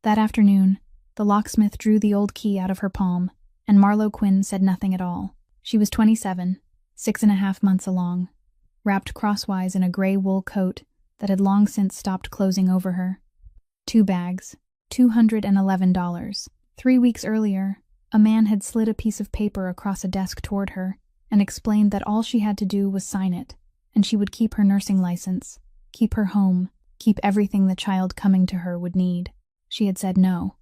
That afternoon, the locksmith drew the old key out of her palm, and Marlowe Quinn said nothing at all. She was 27, 6.5 months along, wrapped crosswise in a gray wool coat that had long since stopped closing over her. 2 bags, $211. 3 weeks earlier, a man had slid a piece of paper across a desk toward her and explained that all she had to do was sign it, and she would keep her nursing license, keep her home, keep everything the child coming to her would need. She had said no.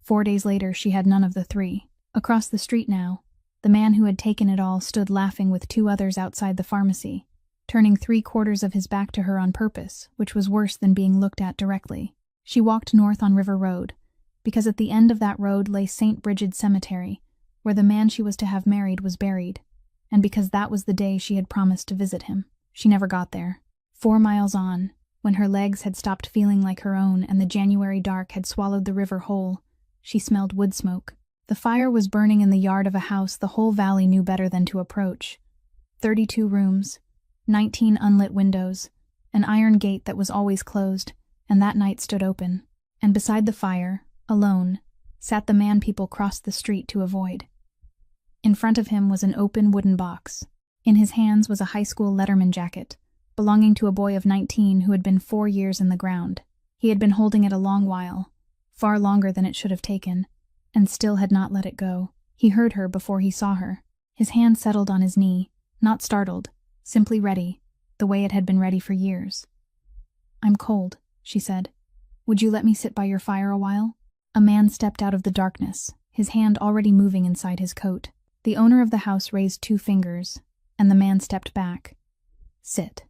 4 days later, she had none of the 3. Across the street now, the man who had taken it all stood laughing with 2 others outside the pharmacy, turning 3/4 of his back to her on purpose, which was worse than being looked at directly. She walked north on River Road, because at the end of that road lay St. Brigid Cemetery, where the man she was to have married was buried, and because that was the day she had promised to visit him. She never got there. 4 miles on, when her legs had stopped feeling like her own and the January dark had swallowed the river whole, she smelled wood smoke. The fire was burning in the yard of a house the whole valley knew better than to approach. 32 rooms, 19 unlit windows, an iron gate that was always closed, and that night stood open. And beside the fire, alone, sat the man people crossed the street to avoid. In front of him was an open wooden box. In his hands was a high school letterman jacket, belonging to a boy of 19 who had been 4 years in the ground. He had been holding it a long while, far longer than it should have taken, and still had not let it go. He heard her before he saw her. His hand settled on his knee, not startled, simply ready, the way it had been ready for years. "I'm cold," she said. "Would you let me sit by your fire a while?" A man stepped out of the darkness, his hand already moving inside his coat. The owner of the house raised 2 fingers, and the man stepped back. "Sit."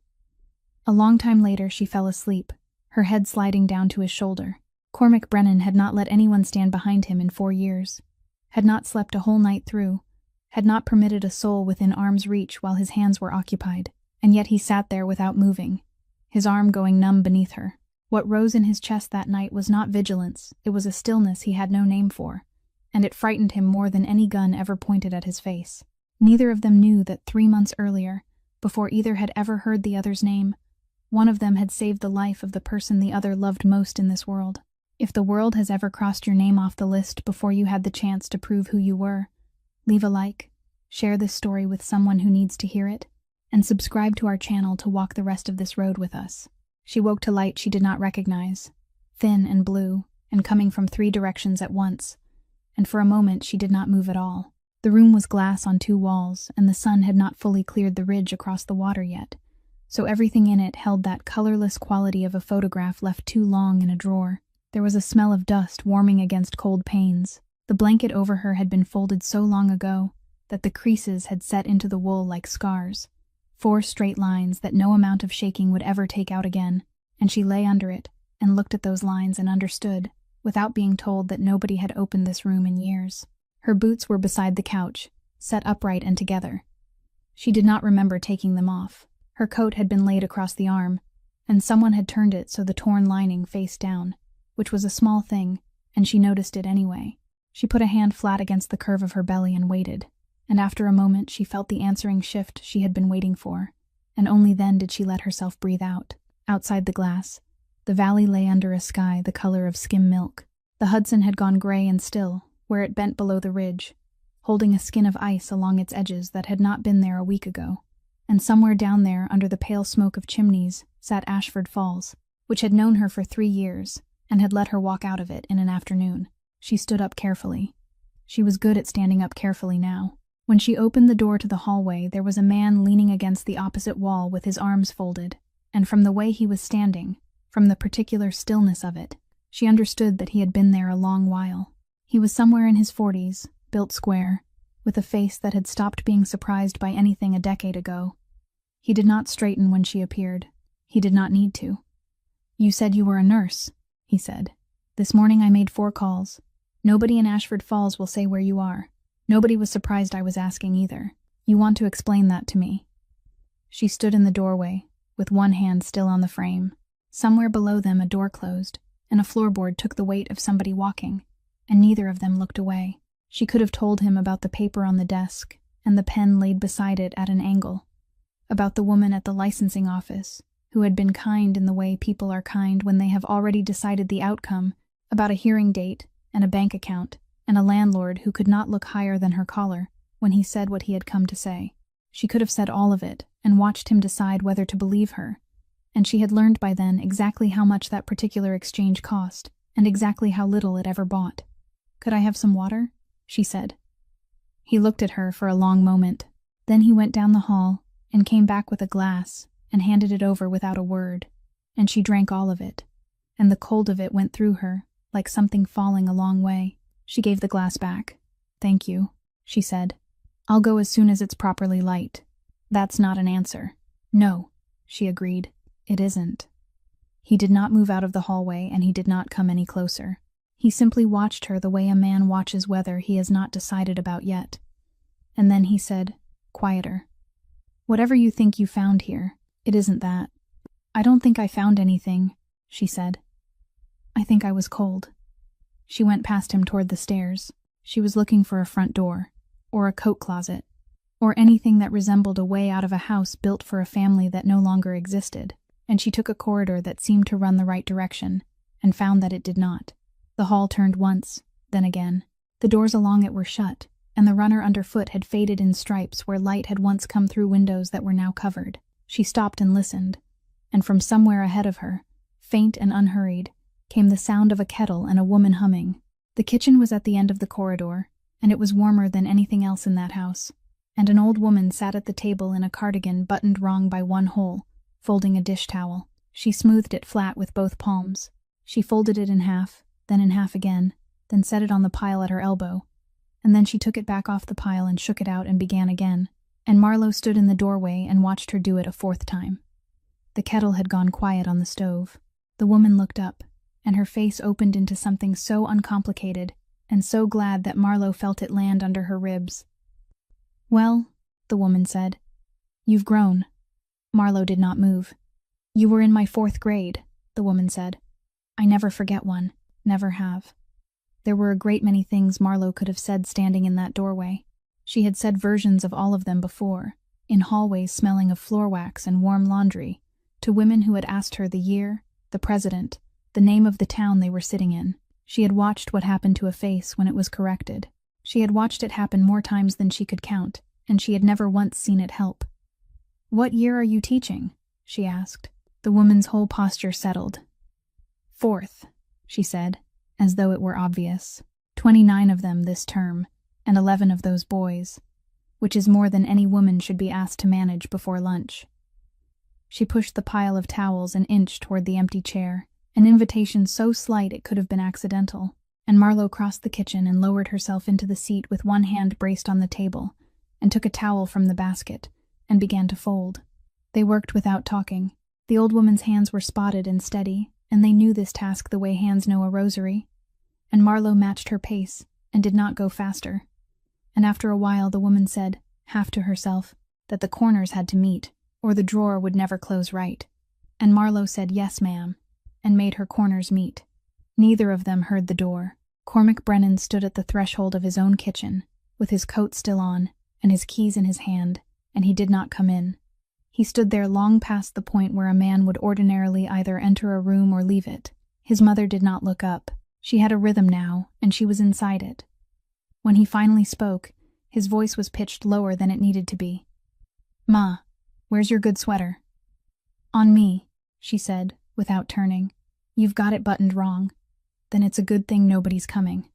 A long time later she fell asleep, her head sliding down to his shoulder. Cormac Brennan had not let anyone stand behind him in 4 years, had not slept a whole night through, had not permitted a soul within arm's reach while his hands were occupied, and yet he sat there without moving, his arm going numb beneath her. What rose in his chest that night was not vigilance, it was a stillness he had no name for, and it frightened him more than any gun ever pointed at his face. Neither of them knew that 3 months earlier, before either had ever heard the other's name, one of them had saved the life of the person the other loved most in this world. If the world has ever crossed your name off the list before you had the chance to prove who you were, leave a like, share this story with someone who needs to hear it, and subscribe to our channel to walk the rest of this road with us. She woke to light she did not recognize, thin and blue, and coming from 3 directions at once, and for a moment she did not move at all. The room was glass on 2 walls, and the sun had not fully cleared the ridge across the water yet, so everything in it held that colorless quality of a photograph left too long in a drawer. There was a smell of dust warming against cold panes. The blanket over her had been folded so long ago that the creases had set into the wool like scars. 4 straight lines that no amount of shaking would ever take out again, and she lay under it and looked at those lines and understood, without being told, that nobody had opened this room in years. Her boots were beside the couch, set upright and together. She did not remember taking them off. Her coat had been laid across the arm, and someone had turned it so the torn lining faced down, which was a small thing, and she noticed it anyway. She put a hand flat against the curve of her belly and waited, and after a moment she felt the answering shift she had been waiting for, and only then did she let herself breathe out. Outside the glass, the valley lay under a sky the color of skim milk. The Hudson had gone gray and still, where it bent below the ridge, holding a skin of ice along its edges that had not been there a week ago, and somewhere down there under the pale smoke of chimneys sat Ashford Falls, which had known her for 3 years, and had let her walk out of it in an afternoon. She stood up carefully. She was good at standing up carefully now. When she opened the door to the hallway, there was a man leaning against the opposite wall with his arms folded, and from the way he was standing, from the particular stillness of it, she understood that he had been there a long while. He was somewhere in his 40s, built square, with a face that had stopped being surprised by anything a decade ago. He did not straighten when she appeared. He did not need to. "You said you were a nurse," he said. "This morning I made 4 calls. Nobody in Ashford Falls will say where you are. Nobody was surprised I was asking either. You want to explain that to me." She stood in the doorway, with one hand still on the frame. Somewhere below them a door closed, and a floorboard took the weight of somebody walking, and neither of them looked away. She could have told him about the paper on the desk, and the pen laid beside it at an angle, about the woman at the licensing office, who had been kind in the way people are kind when they have already decided the outcome, About a hearing date, and a bank account, and a landlord who could not look higher than her collar when he said what he had come to say. She could have said all of it and watched him decide whether to believe her, and she had learned by then exactly how much that particular exchange cost and exactly how little it ever bought. "Could I have some water?" she said. He looked at her for a long moment. Then he went down the hall and came back with a glass and handed it over without a word, and she drank all of it, and the cold of it went through her like something falling a long way. She gave the glass back. "Thank you," she said. "I'll go as soon as it's properly light." "That's not an answer." "No," she agreed. "It isn't." He did not move out of the hallway, and he did not come any closer. He simply watched her the way a man watches weather he has not decided about yet. And then he said, quieter, "Whatever you think you found here, it isn't that." "I don't think I found anything," she said. "I think I was cold." She went past him toward the stairs. She was looking for a front door, or a coat closet, or anything that resembled a way out of a house built for a family that no longer existed, and she took a corridor that seemed to run the right direction, and found that it did not. The hall turned once, then again. The doors along it were shut, and the runner underfoot had faded in stripes where light had once come through windows that were now covered. She stopped and listened, and from somewhere ahead of her, faint and unhurried, came the sound of a kettle and a woman humming. The kitchen was at the end of the corridor, and it was warmer than anything else in that house, and an old woman sat at the table in a cardigan buttoned wrong by one hole, folding a dish towel. She smoothed it flat with both palms. She folded it in half, then in half again, then set it on the pile at her elbow, and then she took it back off the pile and shook it out and began again, and Marlowe stood in the doorway and watched her do it a fourth time. The kettle had gone quiet on the stove. The woman looked up, and her face opened into something so uncomplicated and so glad that Marlowe felt it land under her ribs. "Well," the woman said, "you've grown." Marlowe did not move. "You were in my 4th grade," the woman said. "I never forget one, never have." There were a great many things Marlowe could have said standing in that doorway. She had said versions of all of them before, in hallways smelling of floor wax and warm laundry, to women who had asked her the year, the president, the name of the town they were sitting in. She had watched what happened to a face when it was corrected. She had watched it happen more times than she could count, and she had never once seen it help. "What year are you teaching?" she asked. The woman's whole posture settled. "4th," she said, as though it were obvious. 29 of them this term, and 11 of those boys, which is more than any woman should be asked to manage before lunch. She pushed the pile of towels an inch toward the empty chair, an invitation so slight it could have been accidental, and Marlowe crossed the kitchen and lowered herself into the seat with one hand braced on the table, and took a towel from the basket, and began to fold. They worked without talking. The old woman's hands were spotted and steady, and they knew this task the way hands know a rosary, and Marlowe matched her pace and did not go faster. And after a while the woman said, half to herself, that the corners had to meet, or the drawer would never close right. And Marlowe said, "Yes, ma'am," and made her corners meet. Neither of them heard the door. Cormac Brennan stood at the threshold of his own kitchen, with his coat still on, and his keys in his hand, and he did not come in. He stood there long past the point where a man would ordinarily either enter a room or leave it. His mother did not look up. She had a rhythm now, and she was inside it. When he finally spoke, his voice was pitched lower than it needed to be. "Ma, where's your good sweater?" "On me," she said, without turning. "You've got it buttoned wrong. Then it's a good thing nobody's coming."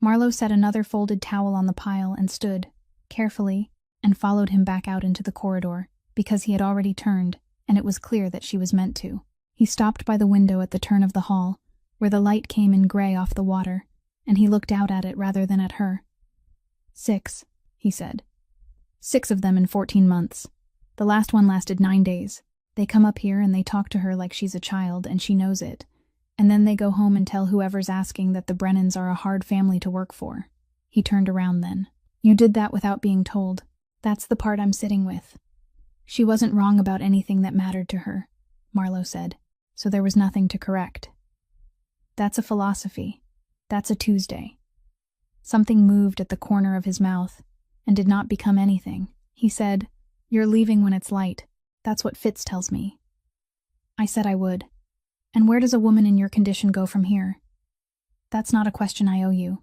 Marlowe set another folded towel on the pile and stood, carefully, and followed him back out into the corridor, because he had already turned, and it was clear that she was meant to. He stopped by the window at the turn of the hall, where the light came in gray off the water, and he looked out at it rather than at her. 6, he said. 6 of them in 14 months. The last one lasted 9 days. They come up here and they talk to her like she's a child, and she knows it. And then they go home and tell whoever's asking that the Brennans are a hard family to work for. He turned around then. "You did that without being told. That's the part I'm sitting with." She wasn't wrong about anything that mattered to her, Marlowe said, so there was nothing to correct. "That's a philosophy. That's a Tuesday." Something moved at the corner of his mouth, and did not become anything. He said, "You're leaving when it's light. That's what Fitz tells me." I said I would. "And where does a woman in your condition go from here?" That's not a question I owe you."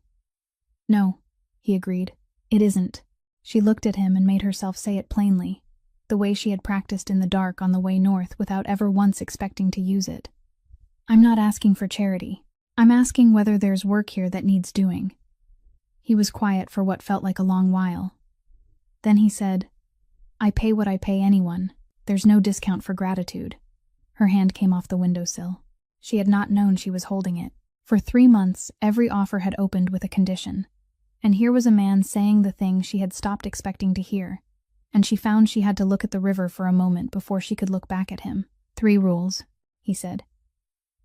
"No," he agreed. "It isn't." She looked at him and made herself say it plainly, the way she had practiced in the dark on the way north without ever once expecting to use it. "I'm not asking for charity. I'm asking whether there's work here that needs doing." He was quiet for what felt like a long while. Then he said, "I pay what I pay anyone. There's no discount for gratitude." Her hand came off the windowsill. She had not known she was holding it. For 3 months, every offer had opened with a condition. And here was a man saying the thing she had stopped expecting to hear. And she found she had to look at the river for a moment before she could look back at him. "3 rules," he said.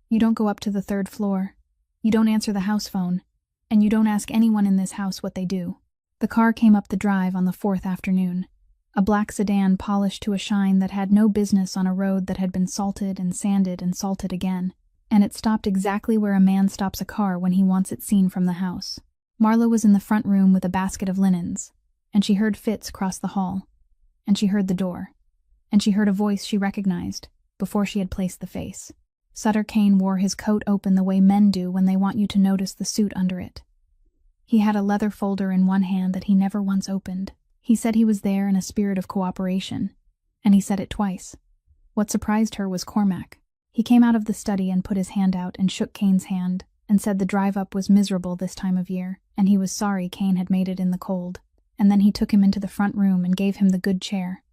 "You don't go up to the 3rd floor. You don't answer the house phone. And you don't ask anyone in this house what they do." The car came up the drive on the 4th afternoon. A black sedan polished to a shine that had no business on a road that had been salted and salted again. And it stopped exactly where a man stops a car when he wants it seen from the house. Marlo was in the front room with a basket of linens, and she heard Fitz cross the hall, and she heard the door, and she heard a voice she recognized before she had placed the face. Sutter Kane wore his coat open the way men do when they want you to notice the suit under it. He had a leather folder in one hand that he never once opened. He said he was there in a spirit of cooperation, and he said it twice. What surprised her was Cormac. He came out of the study and put his hand out and shook Kane's hand, and said the drive up was miserable this time of year, and he was sorry Kane had made it in the cold. And then he took him into the front room and gave him the good chair,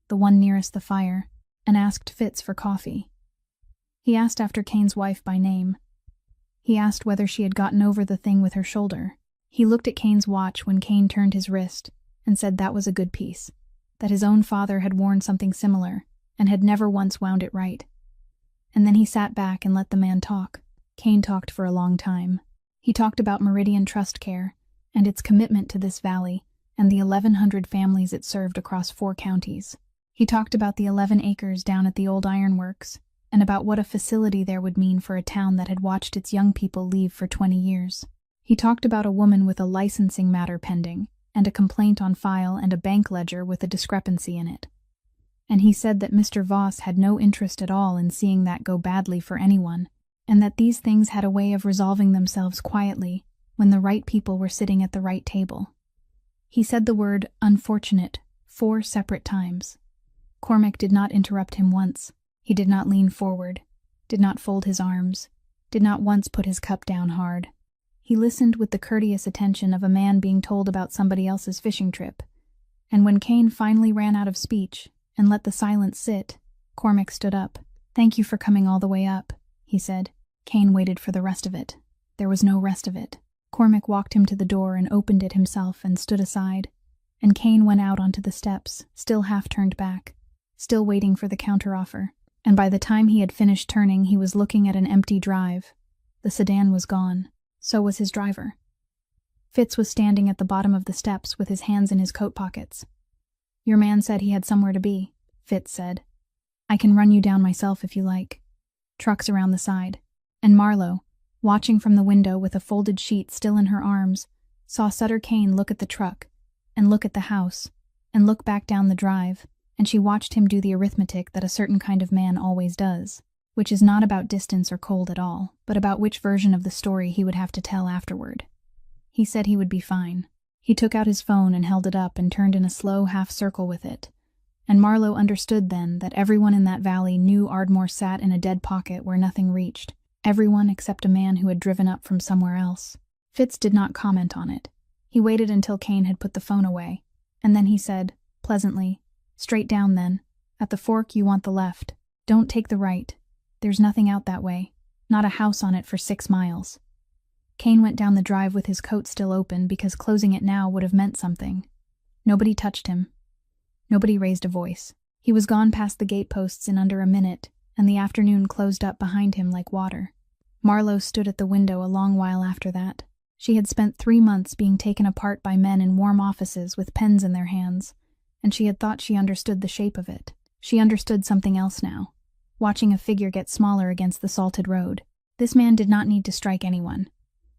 the one nearest the fire, and asked Fitz for coffee. He asked after Kane's wife by name. He asked whether she had gotten over the thing with her shoulder. He looked at Kane's watch when Kane turned his wrist, and said that was a good piece, that his own father had worn something similar, and had never once wound it right. And then he sat back and let the man talk. Kane talked for a long time. He talked about Meridian Trust Care, and its commitment to this valley, and the 1,100 families it served across 4 counties. He talked about the 11 acres down at the old ironworks, and about what a facility there would mean for a town that had watched its young people leave for 20 years. He talked about a woman with a licensing matter pending, and a complaint on file and a bank ledger with a discrepancy in it. And he said that Mr. Voss had no interest at all in seeing that go badly for anyone, and that these things had a way of resolving themselves quietly when the right people were sitting at the right table. He said the word unfortunate 4 separate times. Cormac did not interrupt him once. He did not lean forward, did not fold his arms, did not once put his cup down hard. He listened with the courteous attention of a man being told about somebody else's fishing trip. And when Kane finally ran out of speech and let the silence sit, Cormac stood up. "Thank you for coming all the way up," he said. Kane waited for the rest of it. There was no rest of it. Cormac walked him to the door and opened it himself and stood aside, and Kane went out onto the steps, still half turned back, still waiting for the counteroffer. And by the time he had finished turning, he was looking at an empty drive. The sedan was gone. So was his driver. Fitz was standing at the bottom of the steps with his hands in his coat pockets. "Your man said he had somewhere to be," Fitz said. "I can run you down myself if you like." Trucks around the side. And Marlo, watching from the window with a folded sheet still in her arms, saw Sutter Kane look at the truck, and look at the house, and look back down the drive, and she watched him do the arithmetic that a certain kind of man always does, which is not about distance or cold at all, but about which version of the story he would have to tell afterward. He said he would be fine. He took out his phone and held it up and turned in a slow half-circle with it. And Marlo understood then that everyone in that valley knew Ardmore sat in a dead pocket where nothing reached. Everyone except a man who had driven up from somewhere else. Fitz did not comment on it. He waited until Kane had put the phone away, and then he said, pleasantly, "Straight down then. At the fork you want the left. Don't take the right. There's nothing out that way. Not a house on it for 6 miles." Kane went down the drive with his coat still open because closing it now would have meant something. Nobody touched him. Nobody raised a voice. He was gone past the gateposts in under a minute, and the afternoon closed up behind him like water. Marlo stood at the window a long while after that. She had spent 3 months being taken apart by men in warm offices with pens in their hands, and she had thought she understood the shape of it. She understood something else now. Watching a figure get smaller against the salted road. This man did not need to strike anyone.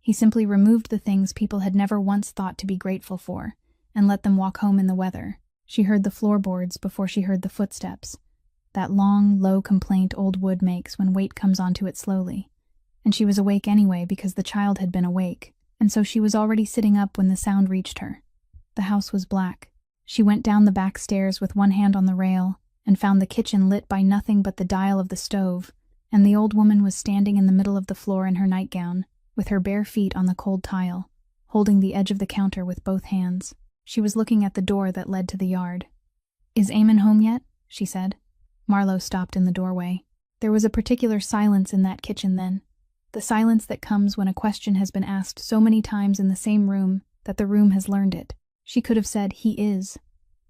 He simply removed the things people had never once thought to be grateful for, and let them walk home in the weather. She heard the floorboards before she heard the footsteps, that long, low complaint old wood makes when weight comes onto it slowly, and she was awake anyway because the child had been awake, and so she was already sitting up when the sound reached her. The house was black. She went down the back stairs with one hand on the rail and found the kitchen lit by nothing but the dial of the stove, and the old woman was standing in the middle of the floor in her nightgown, with her bare feet on the cold tile, holding the edge of the counter with both hands. She was looking at the door that led to the yard. "Is Eamon home yet?" she said. Marlowe stopped in the doorway. There was a particular silence in that kitchen then, the silence that comes when a question has been asked so many times in the same room that the room has learned it. She could have said, "He is,"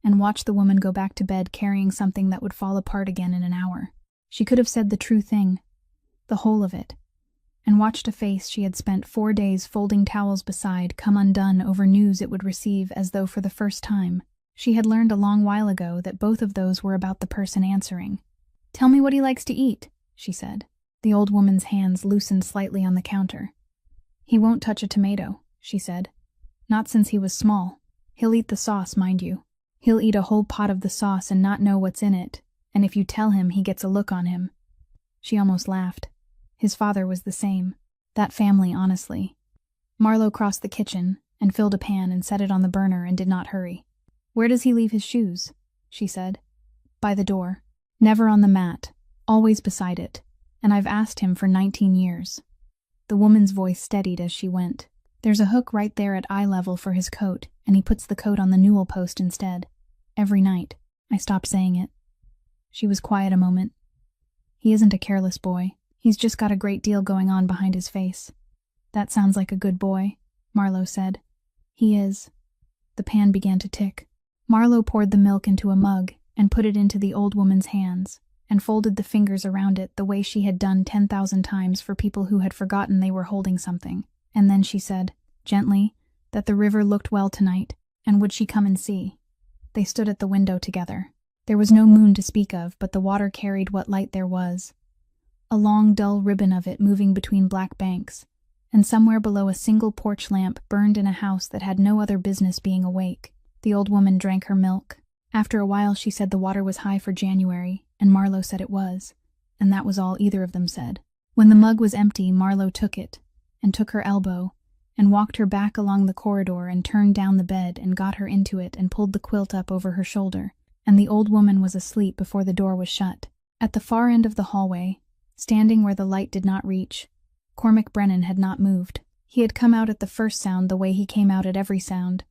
and watched the woman go back to bed carrying something that would fall apart again in an hour. She could have said the true thing, the whole of it, and watched a face she had spent 4 days folding towels beside come undone over news it would receive as though for the first time. She had learned a long while ago that both of those were about the person answering. "Tell me what he likes to eat," she said. The old woman's hands loosened slightly on the counter. "He won't touch a tomato," she said. "Not since he was small. He'll eat the sauce, mind you. He'll eat a whole pot of the sauce and not know what's in it, and if you tell him, he gets a look on him." She almost laughed. His father was the same. That family, honestly. Marlowe crossed the kitchen and filled a pan and set it on the burner and did not hurry. "Where does he leave his shoes?" she said. "By the door. Never on the mat, always beside it, and I've asked him for 19 years. The woman's voice steadied as she went. "There's a hook right there at eye level for his coat, and he puts the coat on the newel post instead. Every night." I stopped saying it. She was quiet a moment. "He isn't a careless boy. He's just got a great deal going on behind his face." "That sounds like a good boy," Marlowe said. "He is." The pan began to tick. Marlowe poured the milk into a mug and put it into the old woman's hands, and folded the fingers around it the way she had done 10,000 times for people who had forgotten they were holding something. And then she said, gently, that the river looked well tonight, and would she come and see? They stood at the window together. There was no moon to speak of, but the water carried what light there was. A long, dull ribbon of it moving between black banks, and somewhere below a single porch lamp burned in a house that had no other business being awake. The old woman drank her milk. After a while she said the water was high for January, and Marlowe said it was, and that was all either of them said. When the mug was empty, Marlowe took it, and took her elbow, and walked her back along the corridor and turned down the bed and got her into it and pulled the quilt up over her shoulder, and the old woman was asleep before the door was shut. At the far end of the hallway, standing where the light did not reach, Cormac Brennan had not moved. He had come out at the first sound the way he came out at every sound,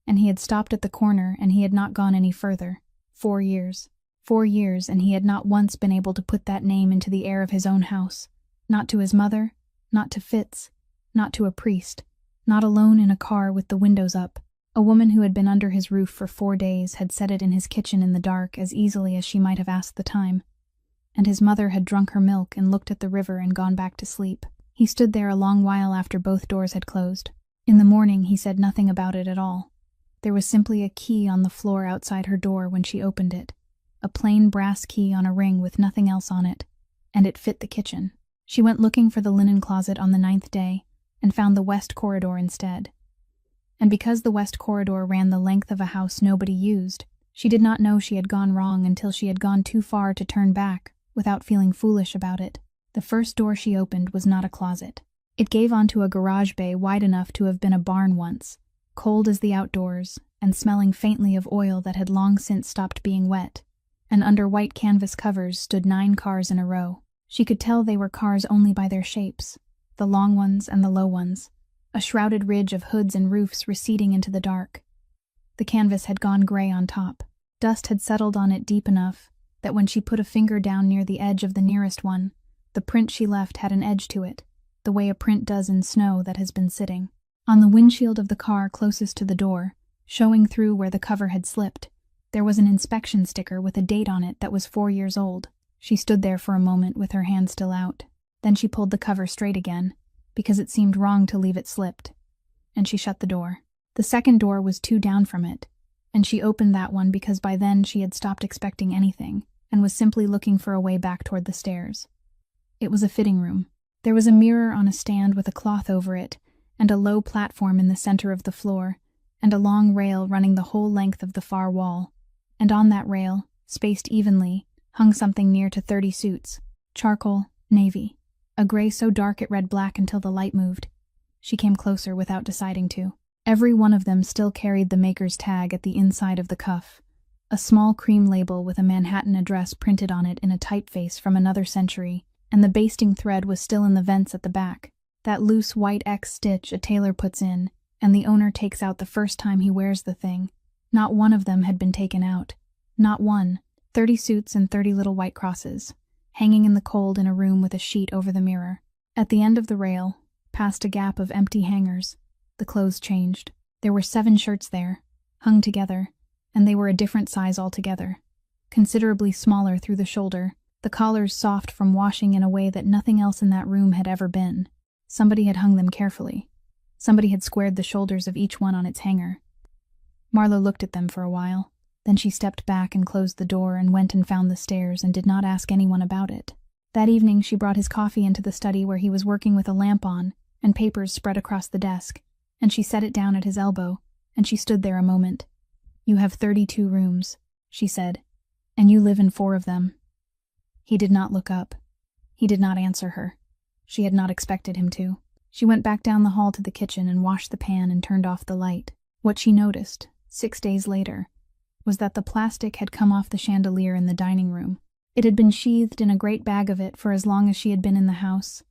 and he had stopped at the corner and he had not gone any further. 4 years. 4 years, and he had not once been able to put that name into the air of his own house. Not to his mother, not to Fitz, not to a priest, not alone in a car with the windows up. A woman who had been under his roof for 4 days had said it in his kitchen in the dark as easily as she might have asked the time. And his mother had drunk her milk and looked at the river and gone back to sleep. He stood there a long while after both doors had closed. In the morning he said nothing about it at all. There was simply a key on the floor outside her door when she opened it. A plain brass key on a ring with nothing else on it, and it fit the kitchen. She went looking for the linen closet on the 9th day, and found the west corridor instead. And because the west corridor ran the length of a house nobody used, she did not know she had gone wrong until she had gone too far to turn back, without feeling foolish about it. The first door she opened was not a closet. It gave onto a garage bay wide enough to have been a barn once, cold as the outdoors, and smelling faintly of oil that had long since stopped being wet, and under white canvas covers stood 9 cars in a row. She could tell they were cars only by their shapes, the long ones and the low ones, a shrouded ridge of hoods and roofs receding into the dark. The canvas had gone gray on top. Dust had settled on it deep enough that when she put a finger down near the edge of the nearest one, the print she left had an edge to it, the way a print does in snow that has been sitting. On the windshield of the car closest to the door, showing through where the cover had slipped, there was an inspection sticker with a date on it that was 4 years old. She stood there for a moment with her hand still out. Then she pulled the cover straight again, because it seemed wrong to leave it slipped, and she shut the door. The second door was 2 down from it, and she opened that one because by then she had stopped expecting anything, and was simply looking for a way back toward the stairs. It was a fitting room. There was a mirror on a stand with a cloth over it, and a low platform in the center of the floor, and a long rail running the whole length of the far wall. And on that rail, spaced evenly, hung something near to 30 suits, charcoal, navy. a gray so dark it read black until the light moved. She came closer without deciding to. Every one of them still carried the maker's tag at the inside of the cuff, a small cream label with a Manhattan address printed on it in a typeface from another century, and the basting thread was still in the vents at the back, that loose white X stitch a tailor puts in, and the owner takes out the first time he wears the thing. Not one of them had been taken out. Not one. 30 suits and 30 little white crosses, hanging in the cold in a room with a sheet over the mirror. At the end of the rail, past a gap of empty hangers, the clothes changed. There were 7 shirts there, hung together, and they were a different size altogether. Considerably smaller through the shoulder, the collars soft from washing in a way that nothing else in that room had ever been. Somebody had hung them carefully. Somebody had squared the shoulders of each one on its hanger. Marlo looked at them for a while. Then she stepped back and closed the door and went and found the stairs and did not ask anyone about it. That evening she brought his coffee into the study where he was working with a lamp on and papers spread across the desk, and she set it down at his elbow, and she stood there a moment. "You have 32 rooms," she said, "and you live in 4 of them." He did not look up. He did not answer her. She had not expected him to. She went back down the hall to the kitchen and washed the pan and turned off the light. What she noticed, 6 days later, was that the plastic had come off the chandelier in the dining room. It had been sheathed in a great bag of it for as long as she had been in the house,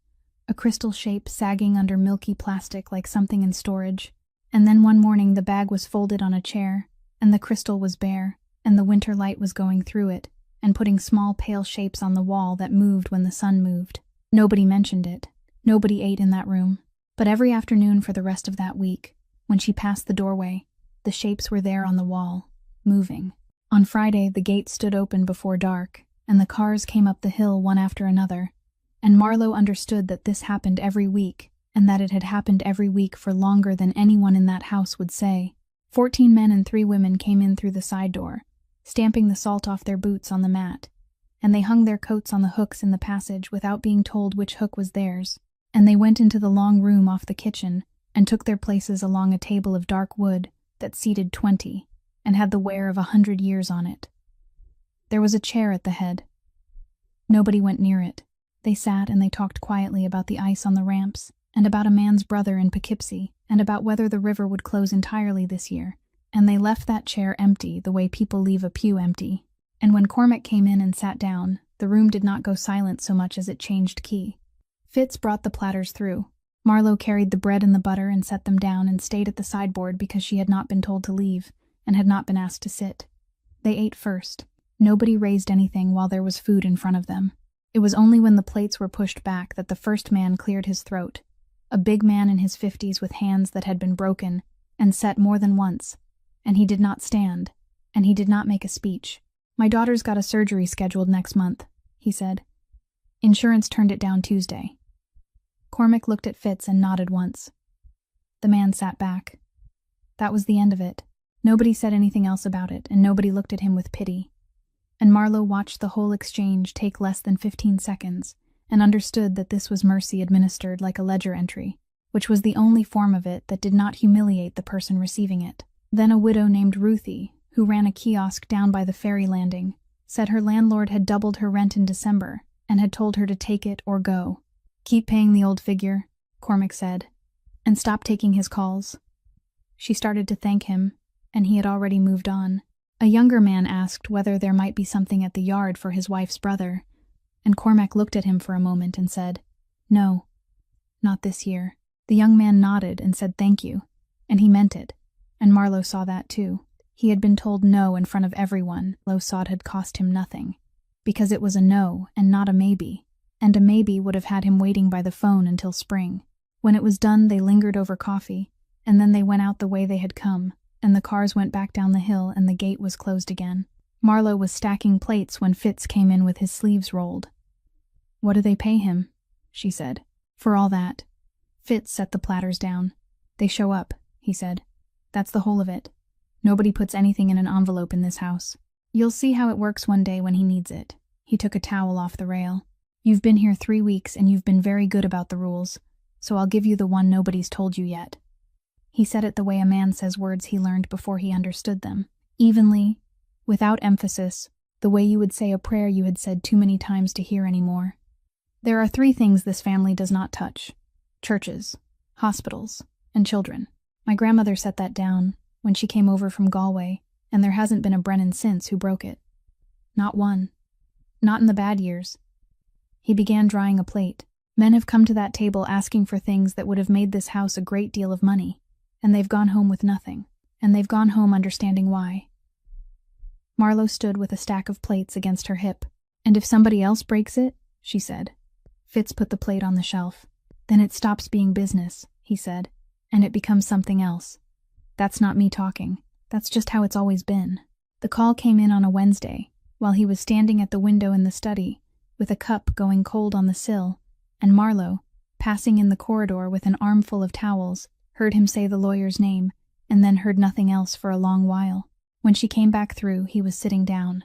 a crystal shape sagging under milky plastic like something in storage. And then one morning the bag was folded on a chair, and the crystal was bare, and the winter light was going through it, and putting small pale shapes on the wall that moved when the sun moved. Nobody mentioned it. Nobody ate in that room. But every afternoon for the rest of that week, when she passed the doorway, the shapes were there on the wall, moving. On Friday, the gate stood open before dark, and the cars came up the hill one after another, and Marlo understood that this happened every week, and that it had happened every week for longer than anyone in that house would say. 14 men and 3 women came in through the side door, stamping the salt off their boots on the mat, and they hung their coats on the hooks in the passage without being told which hook was theirs, and they went into the long room off the kitchen and took their places along a table of dark wood that seated 20, and had the wear of 100 years on it. There was a chair at the head. Nobody went near it. They sat and they talked quietly about the ice on the ramps, and about a man's brother in Poughkeepsie, and about whether the river would close entirely this year, and they left that chair empty the way people leave a pew empty. And when Cormac came in and sat down, the room did not go silent so much as it changed key. Fitz brought the platters through. Marlo carried the bread and the butter and set them down and stayed at the sideboard because she had not been told to leave, and had not been asked to sit. They ate first. Nobody raised anything while there was food in front of them. It was only when the plates were pushed back that the first man cleared his throat, a big man in his 50s with hands that had been broken and set more than once, and he did not stand, and he did not make a speech. "My daughter's got a surgery scheduled next month," he said. "Insurance turned it down Tuesday." Cormac looked at Fitz and nodded once. The man sat back. That was the end of it. Nobody said anything else about it, and nobody looked at him with pity. And Marlo watched the whole exchange take less than 15 seconds, and understood that this was mercy administered like a ledger entry, which was the only form of it that did not humiliate the person receiving it. Then a widow named Ruthie, who ran a kiosk down by the ferry landing, said her landlord had doubled her rent in December, and had told her to take it or go. "Keep paying the old figure," Cormac said, "and stop taking his calls." She started to thank him, and he had already moved on. A younger man asked whether there might be something at the yard for his wife's brother, and Cormac looked at him for a moment and said, "No, not this year." The young man nodded and said thank you, and he meant it, and Marlo saw that too. He had been told no in front of everyone. Marlo saw it had cost him nothing, because it was a no and not a maybe, and a maybe would have had him waiting by the phone until spring. When it was done, they lingered over coffee, and then they went out the way they had come, and the cars went back down the hill and the gate was closed again. Marlo was stacking plates when Fitz came in with his sleeves rolled. "What do they pay him?" she said. "For all that." Fitz set the platters down. "They show up," he said. "That's the whole of it. Nobody puts anything in an envelope in this house. You'll see how it works one day when he needs it." He took a towel off the rail. "You've been here 3 weeks and you've been very good about the rules, so I'll give you the one nobody's told you yet." He said it the way a man says words he learned before he understood them, evenly, without emphasis, the way you would say a prayer you had said too many times to hear anymore. There are 3 things this family does not touch: churches, hospitals, and children. My grandmother set that down when she came over from Galway, and there hasn't been a Brennan since who broke it. Not one. Not in the bad years. He began drying a plate. Men have come to that table asking for things that would have made this house a great deal of money, and they've gone home with nothing, and they've gone home understanding why. Marlowe stood with a stack of plates against her hip. "And if somebody else breaks it?" she said. Fitz put the plate on the shelf. "Then it stops being business," he said, "and it becomes something else. That's not me talking. That's just how it's always been." The call came in on a Wednesday, while he was standing at the window in the study, with a cup going cold on the sill, and Marlowe, passing in the corridor with an armful of towels, heard him say the lawyer's name, and then heard nothing else for a long while. When she came back through, he was sitting down.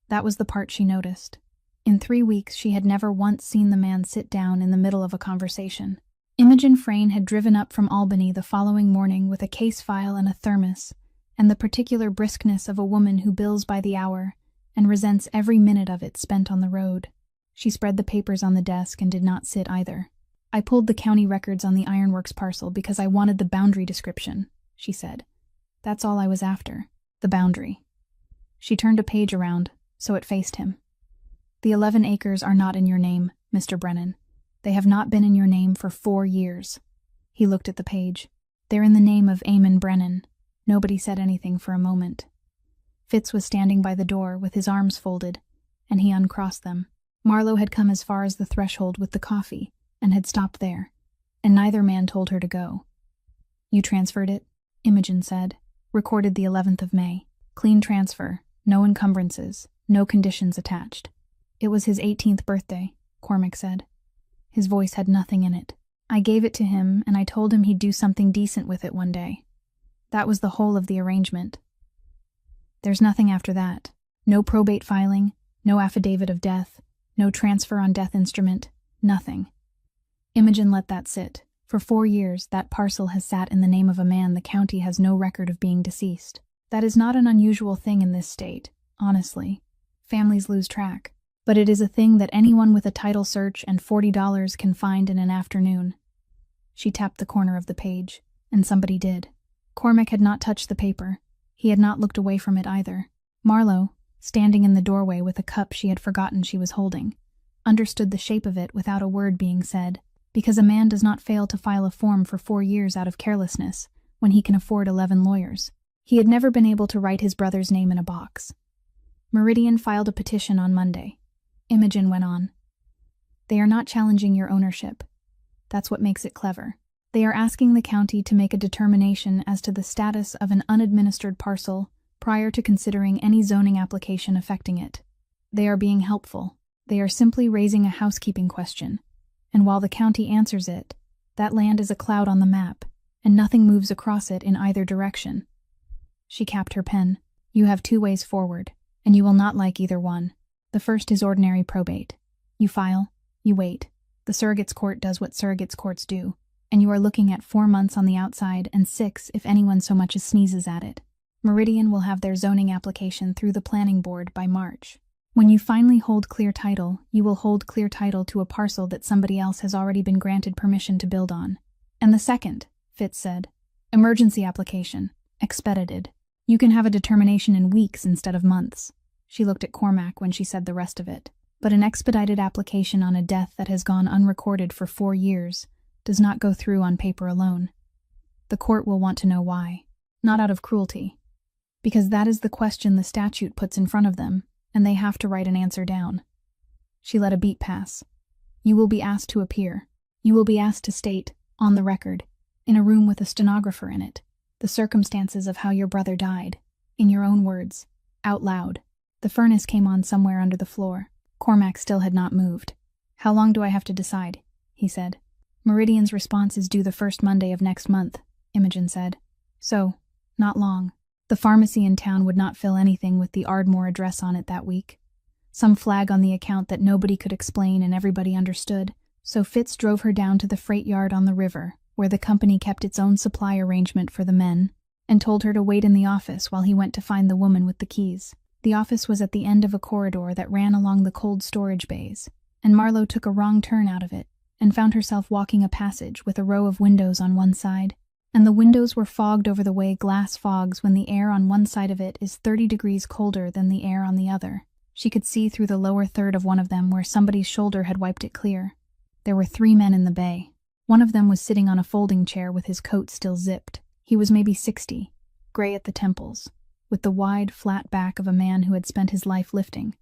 That was the part she noticed. In 3 weeks, she had never once seen the man sit down in the middle of a conversation. Imogen Frayne had driven up from Albany the following morning with a case file and a thermos, and the particular briskness of a woman who bills by the hour and resents every minute of it spent on the road. She spread the papers on the desk and did not sit either. "I pulled the county records on the ironworks parcel because I wanted the boundary description," she said. "That's all I was after, the boundary." She turned a page around, so it faced him. "The 11 acres are not in your name, Mr. Brennan. They have not been in your name for 4 years. He looked at the page. "They're in the name of Eamon Brennan." Nobody said anything for a moment. Fitz was standing by the door with his arms folded, and he uncrossed them. Marlowe had come as far as the threshold with the coffee, and had stopped there, and neither man told her to go. "You transferred it?" Imogen said. "Recorded the 11th of May. Clean transfer, no encumbrances, no conditions attached." "It was his 18th birthday," Cormac said. His voice had nothing in it. "I gave it to him, and I told him he'd do something decent with it one day. That was the whole of the arrangement. There's nothing after that. No probate filing, no affidavit of death, no transfer on death instrument, nothing." Imogen let that sit. For 4 years, that parcel has sat in the name of a man the county has no record of being deceased. That is not an unusual thing in this state, honestly. Families lose track. But it is a thing that anyone with a title search and $40 can find in an afternoon. She tapped the corner of the page, and somebody did. Cormac had not touched the paper. He had not looked away from it either. Marlowe, standing in the doorway with a cup she had forgotten she was holding, understood the shape of it without a word being said, because a man does not fail to file a form for 4 years out of carelessness when he can afford 11 lawyers. He had never been able to write his brother's name in a box. Meridian filed a petition on Monday. Imogen went on. "They are not challenging your ownership. That's what makes it clever. They are asking the county to make a determination as to the status of an unadministered parcel prior to considering any zoning application affecting it. They are being helpful. They are simply raising a housekeeping question, and while the county answers it, that land is a cloud on the map, and nothing moves across it in either direction." She capped her pen. "You have 2 ways forward, and you will not like either one. The first is ordinary probate. You file, you wait. The surrogate's court does what surrogate's courts do, and you are looking at 4 months on the outside and 6 if anyone so much as sneezes at it. Meridian will have their zoning application through the planning board by March. When you finally hold clear title, you will hold clear title to a parcel that somebody else has already been granted permission to build on." "And the second," Fitz said, "emergency application, expedited. You can have a determination in weeks instead of months." She looked at Cormac when she said the rest of it. "But an expedited application on a death that has gone unrecorded for 4 years does not go through on paper alone. The court will want to know why. Not out of cruelty. Because that is the question the statute puts in front of them, and they have to write an answer down." She let a beat pass. "You will be asked to appear. You will be asked to state, on the record, in a room with a stenographer in it, the circumstances of how your brother died, in your own words, out loud." The furnace came on somewhere under the floor. Cormac still had not moved. "How long do I have to decide?" he said. "Meridian's response is due the 1st Monday of next month," Imogen said. "So, not long. The pharmacy in town would not fill anything with the Ardmore address on it that week. Some flag on the account that nobody could explain and everybody understood, so Fitz drove her down to the freight yard on the river, where the company kept its own supply arrangement for the men, and told her to wait in the office while he went to find the woman with the keys. The office was at the end of a corridor that ran along the cold storage bays. and Marlowe took a wrong turn out of it and found herself walking a passage with a row of windows on one side, and the windows were fogged over the way glass fogs when the air on one side of it is 30 degrees colder than the air on the other. She could see through the lower third of one of them where somebody's shoulder had wiped it clear. There were 3 men in the bay. One of them was sitting on a folding chair with his coat still zipped. He was maybe 60, gray at the temples, with the wide, flat back of a man who had spent his life lifting,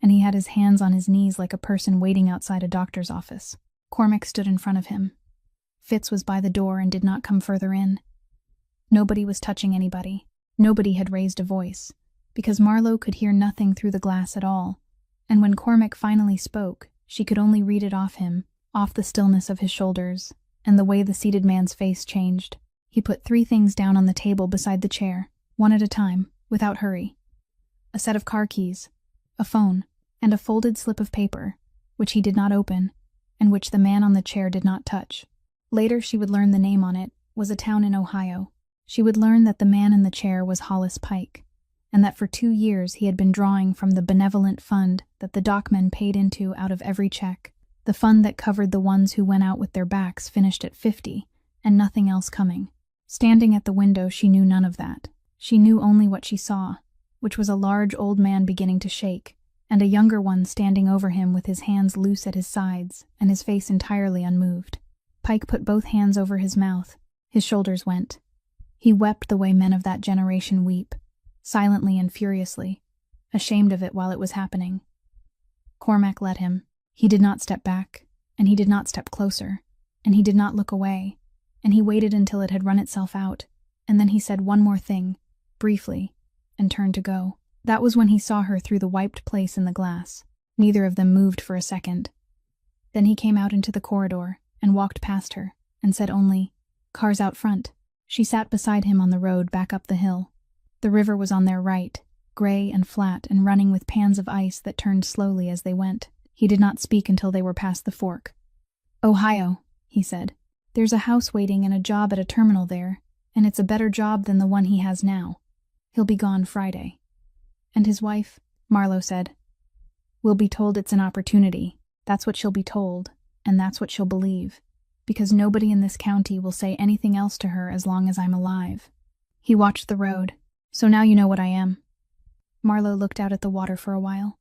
and he had his hands on his knees like a person waiting outside a doctor's office. Cormac stood in front of him. Fitz was by the door and did not come further in. Nobody was touching anybody. Nobody had raised a voice, because Marlowe could hear nothing through the glass at all, and when Cormac finally spoke, she could only read it off him, off the stillness of his shoulders, and the way the seated man's face changed. He put 3 things down on the table beside the chair, one at a time, without hurry. A set of car keys, a phone, and a folded slip of paper, which he did not open, and which the man on the chair did not touch. Later she would learn the name on it was a town in Ohio. She would learn that the man in the chair was Hollis Pike, and that for 2 years he had been drawing from the benevolent fund that the dockmen paid into out of every check, the fund that covered the ones who went out with their backs finished at 50, and nothing else coming. Standing at the window, she knew none of that. She knew only what she saw, which was a large old man beginning to shake, and a younger one standing over him with his hands loose at his sides and his face entirely unmoved. Pike put both hands over his mouth. His shoulders went. He wept the way men of that generation weep, silently and furiously, ashamed of it while it was happening. Cormac let him. He did not step back, and he did not step closer, and he did not look away, and he waited until it had run itself out, and then he said one more thing, briefly, and turned to go. That was when he saw her through the wiped place in the glass. Neither of them moved for a second. Then he came out into the corridor and walked past her, and said only, "Cars out front." She sat beside him on the road back up the hill. The river was on their right, gray and flat and running with pans of ice that turned slowly as they went. He did not speak until they were past the fork. "Ohio," he said. "There's a house waiting and a job at a terminal there, and it's a better job than the one he has now. He'll be gone Friday." "And his wife?" Marlowe said. "We'll be told it's an opportunity. That's what she'll be told, and that's what she'll believe, because nobody in this county will say anything else to her as long as I'm alive." He watched the road. "So now you know what I am." Marlowe looked out at the water for a while.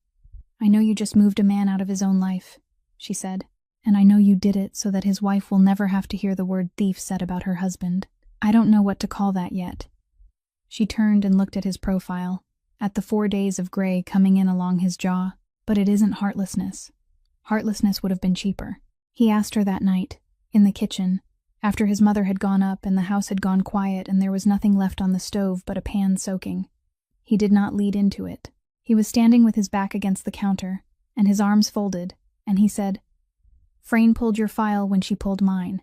"I know you just moved a man out of his own life," she said, "and I know you did it so that his wife will never have to hear the word thief said about her husband. I don't know what to call that yet." She turned and looked at his profile, at the 4 days of gray coming in along his jaw. "But it isn't heartlessness. Heartlessness would have been cheaper." He asked her that night, in the kitchen, after his mother had gone up and the house had gone quiet and there was nothing left on the stove but a pan soaking. He did not lead into it. He was standing with his back against the counter, and his arms folded, and he said, "Frayne pulled your file when she pulled mine.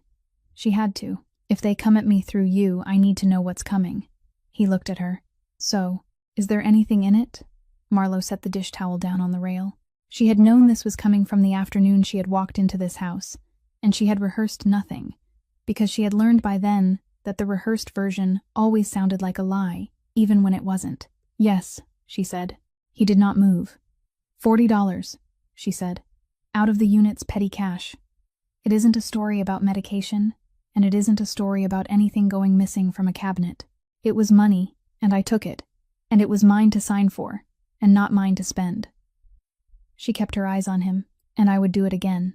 She had to. If they come at me through you, I need to know what's coming." He looked at her. "So, is there anything in it?" Marlowe set the dish towel down on the rail. She had known this was coming from the afternoon she had walked into this house, and she had rehearsed nothing, because she had learned by then that the rehearsed version always sounded like a lie, even when it wasn't. "Yes," she said. He did not move. $40, she said, out of the unit's petty cash. "It isn't a story about medication, and it isn't a story about anything going missing from a cabinet. It was money, and I took it, and it was mine to sign for, and not mine to spend." She kept her eyes on him, and I would do it again.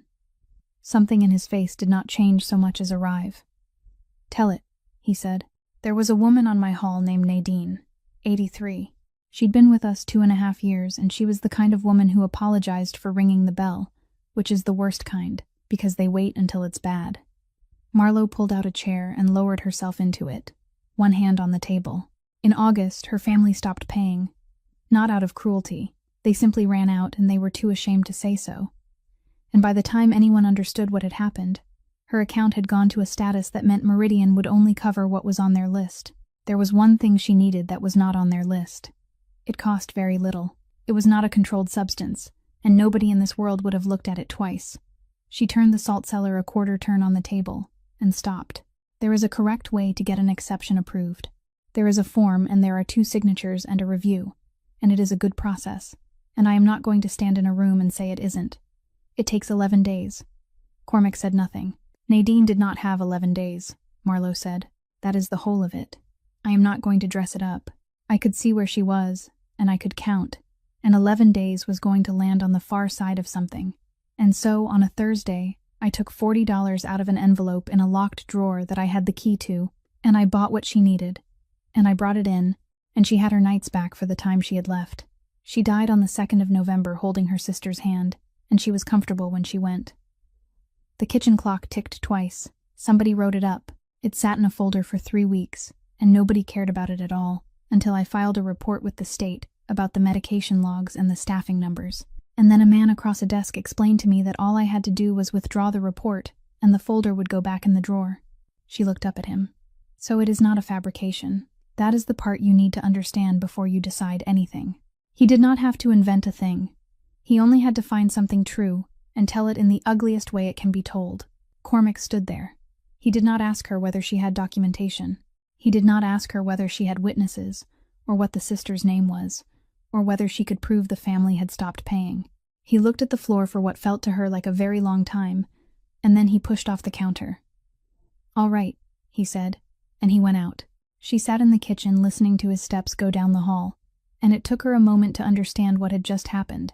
Something in his face did not change so much as arrive. "Tell it," he said. "There was a woman on my hall named Nadine, 83. She'd been with us 2.5 years, and she was the kind of woman who apologized for ringing the bell, which is the worst kind, because they wait until it's bad." Marlowe pulled out a chair and lowered herself into it, one hand on the table. "In August, her family stopped paying. Not out of cruelty. They simply ran out, and they were too ashamed to say so. And by the time anyone understood what had happened, her account had gone to a status that meant Meridian would only cover what was on their list. There was one thing she needed that was not on their list. It cost very little. It was not a controlled substance, and nobody in this world would have looked at it twice." She turned the salt cellar a quarter turn on the table, and stopped. "There is a correct way to get an exception approved. There is a form, and there are 2 signatures and a review, and it is a good process, and I am not going to stand in a room and say it isn't. It takes 11 days. Cormac said nothing. Nadine did not have 11 days, Marlowe said. That is the whole of it. I am not going to dress it up. I could see where she was, and I could count, and 11 days was going to land on the far side of something. And so, on a Thursday, I took $40 out of an envelope in a locked drawer that I had the key to, and I bought what she needed. And I brought it in, and she had her nights back for the time she had left. She died on the 2nd of November holding her sister's hand, and she was comfortable when she went. The kitchen clock ticked twice. Somebody wrote it up. It sat in a folder for 3 weeks, and nobody cared about it at all, until I filed a report with the state about the medication logs and the staffing numbers. And then a man across a desk explained to me that all I had to do was withdraw the report, and the folder would go back in the drawer. She looked up at him. So it is not a fabrication. That is the part you need to understand before you decide anything. He did not have to invent a thing. He only had to find something true and tell it in the ugliest way it can be told. Cormac stood there. He did not ask her whether she had documentation. He did not ask her whether she had witnesses, or what the sister's name was, or whether she could prove the family had stopped paying. He looked at the floor for what felt to her like a very long time, and then he pushed off the counter. "All right," he said, and he went out. She sat in the kitchen listening to his steps go down the hall, and it took her a moment to understand what had just happened,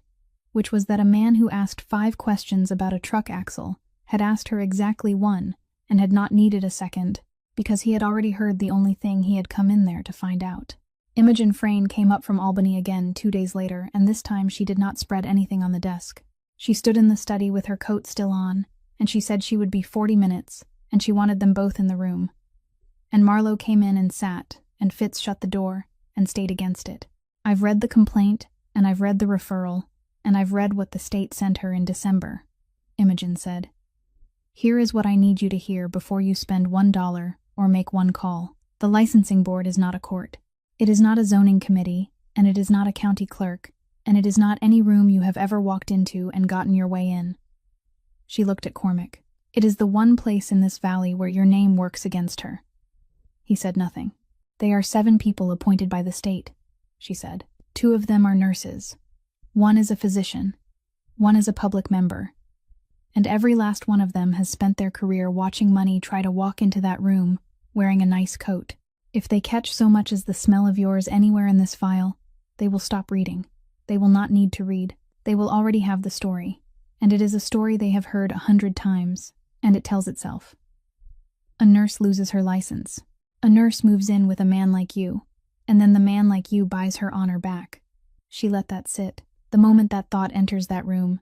which was that a man who asked 5 questions about a truck axle had asked her exactly 1 and had not needed a second, because he had already heard the only thing he had come in there to find out. Imogen Frayne came up from Albany again 2 days later, and this time she did not spread anything on the desk. She stood in the study with her coat still on, and she said she would be 40 minutes, and she wanted them both in the room. And Marlowe came in and sat, and Fitz shut the door and stayed against it. "I've read the complaint, and I've read the referral, and I've read what the state sent her in December," Imogen said. "Here is what I need you to hear before you spend $1 or make one call. The licensing board is not a court. It is not a zoning committee, and it is not a county clerk, and it is not any room you have ever walked into and gotten your way in." She looked at Cormac. "It is the one place in this valley where your name works against her." He said nothing. "They are 7 people appointed by the state," she said. 2 of them are nurses. 1 is a physician. 1 is a public member. And every last one of them has spent their career watching money try to walk into that room, wearing a nice coat. If they catch so much as the smell of yours anywhere in this file, they will stop reading. They will not need to read. They will already have the story. And it is a story they have heard 100 times, and it tells itself. A nurse loses her license. A nurse moves in with a man like you, and then the man like you buys her honor back. She let that sit. The moment that thought enters that room,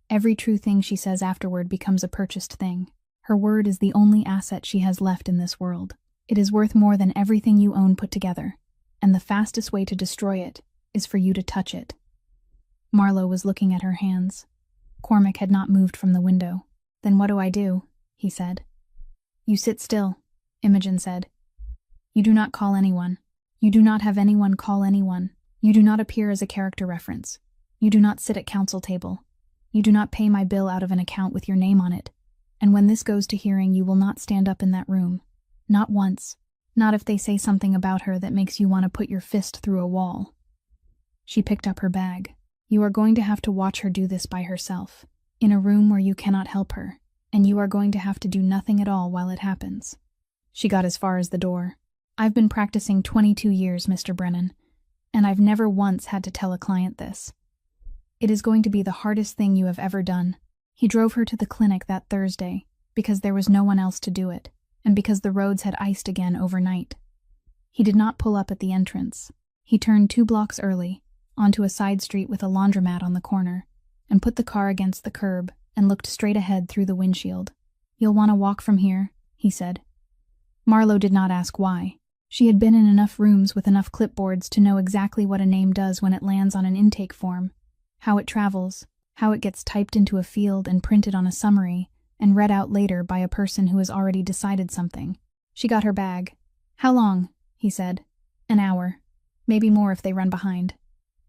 every true thing she says afterward becomes a purchased thing. Her word is the only asset she has left in this world. It is worth more than everything you own put together, and the fastest way to destroy it is for you to touch it. Marlowe was looking at her hands. Cormac had not moved from the window. "Then what do I do?" he said. "You sit still," Imogen said. "You do not call anyone. You do not have anyone call anyone. You do not appear as a character reference. You do not sit at council table. You do not pay my bill out of an account with your name on it. And when this goes to hearing, you will not stand up in that room. Not once. Not if they say something about her that makes you want to put your fist through a wall." She picked up her bag. "You are going to have to watch her do this by herself, in a room where you cannot help her, and you are going to have to do nothing at all while it happens." She got as far as the door. "I've been practicing 22 years, Mr. Brennan, and I've never once had to tell a client this. It is going to be the hardest thing you have ever done." He drove her to the clinic that Thursday, because there was no one else to do it, and because the roads had iced again overnight. He did not pull up at the entrance. He turned 2 blocks early, onto a side street with a laundromat on the corner, and put the car against the curb and looked straight ahead through the windshield. "You'll want to walk from here," he said. Marlowe did not ask why. She had been in enough rooms with enough clipboards to know exactly what a name does when it lands on an intake form, how it travels, how it gets typed into a field and printed on a summary, and read out later by a person who has already decided something. She got her bag. "How long?" he said. "An hour. Maybe more if they run behind."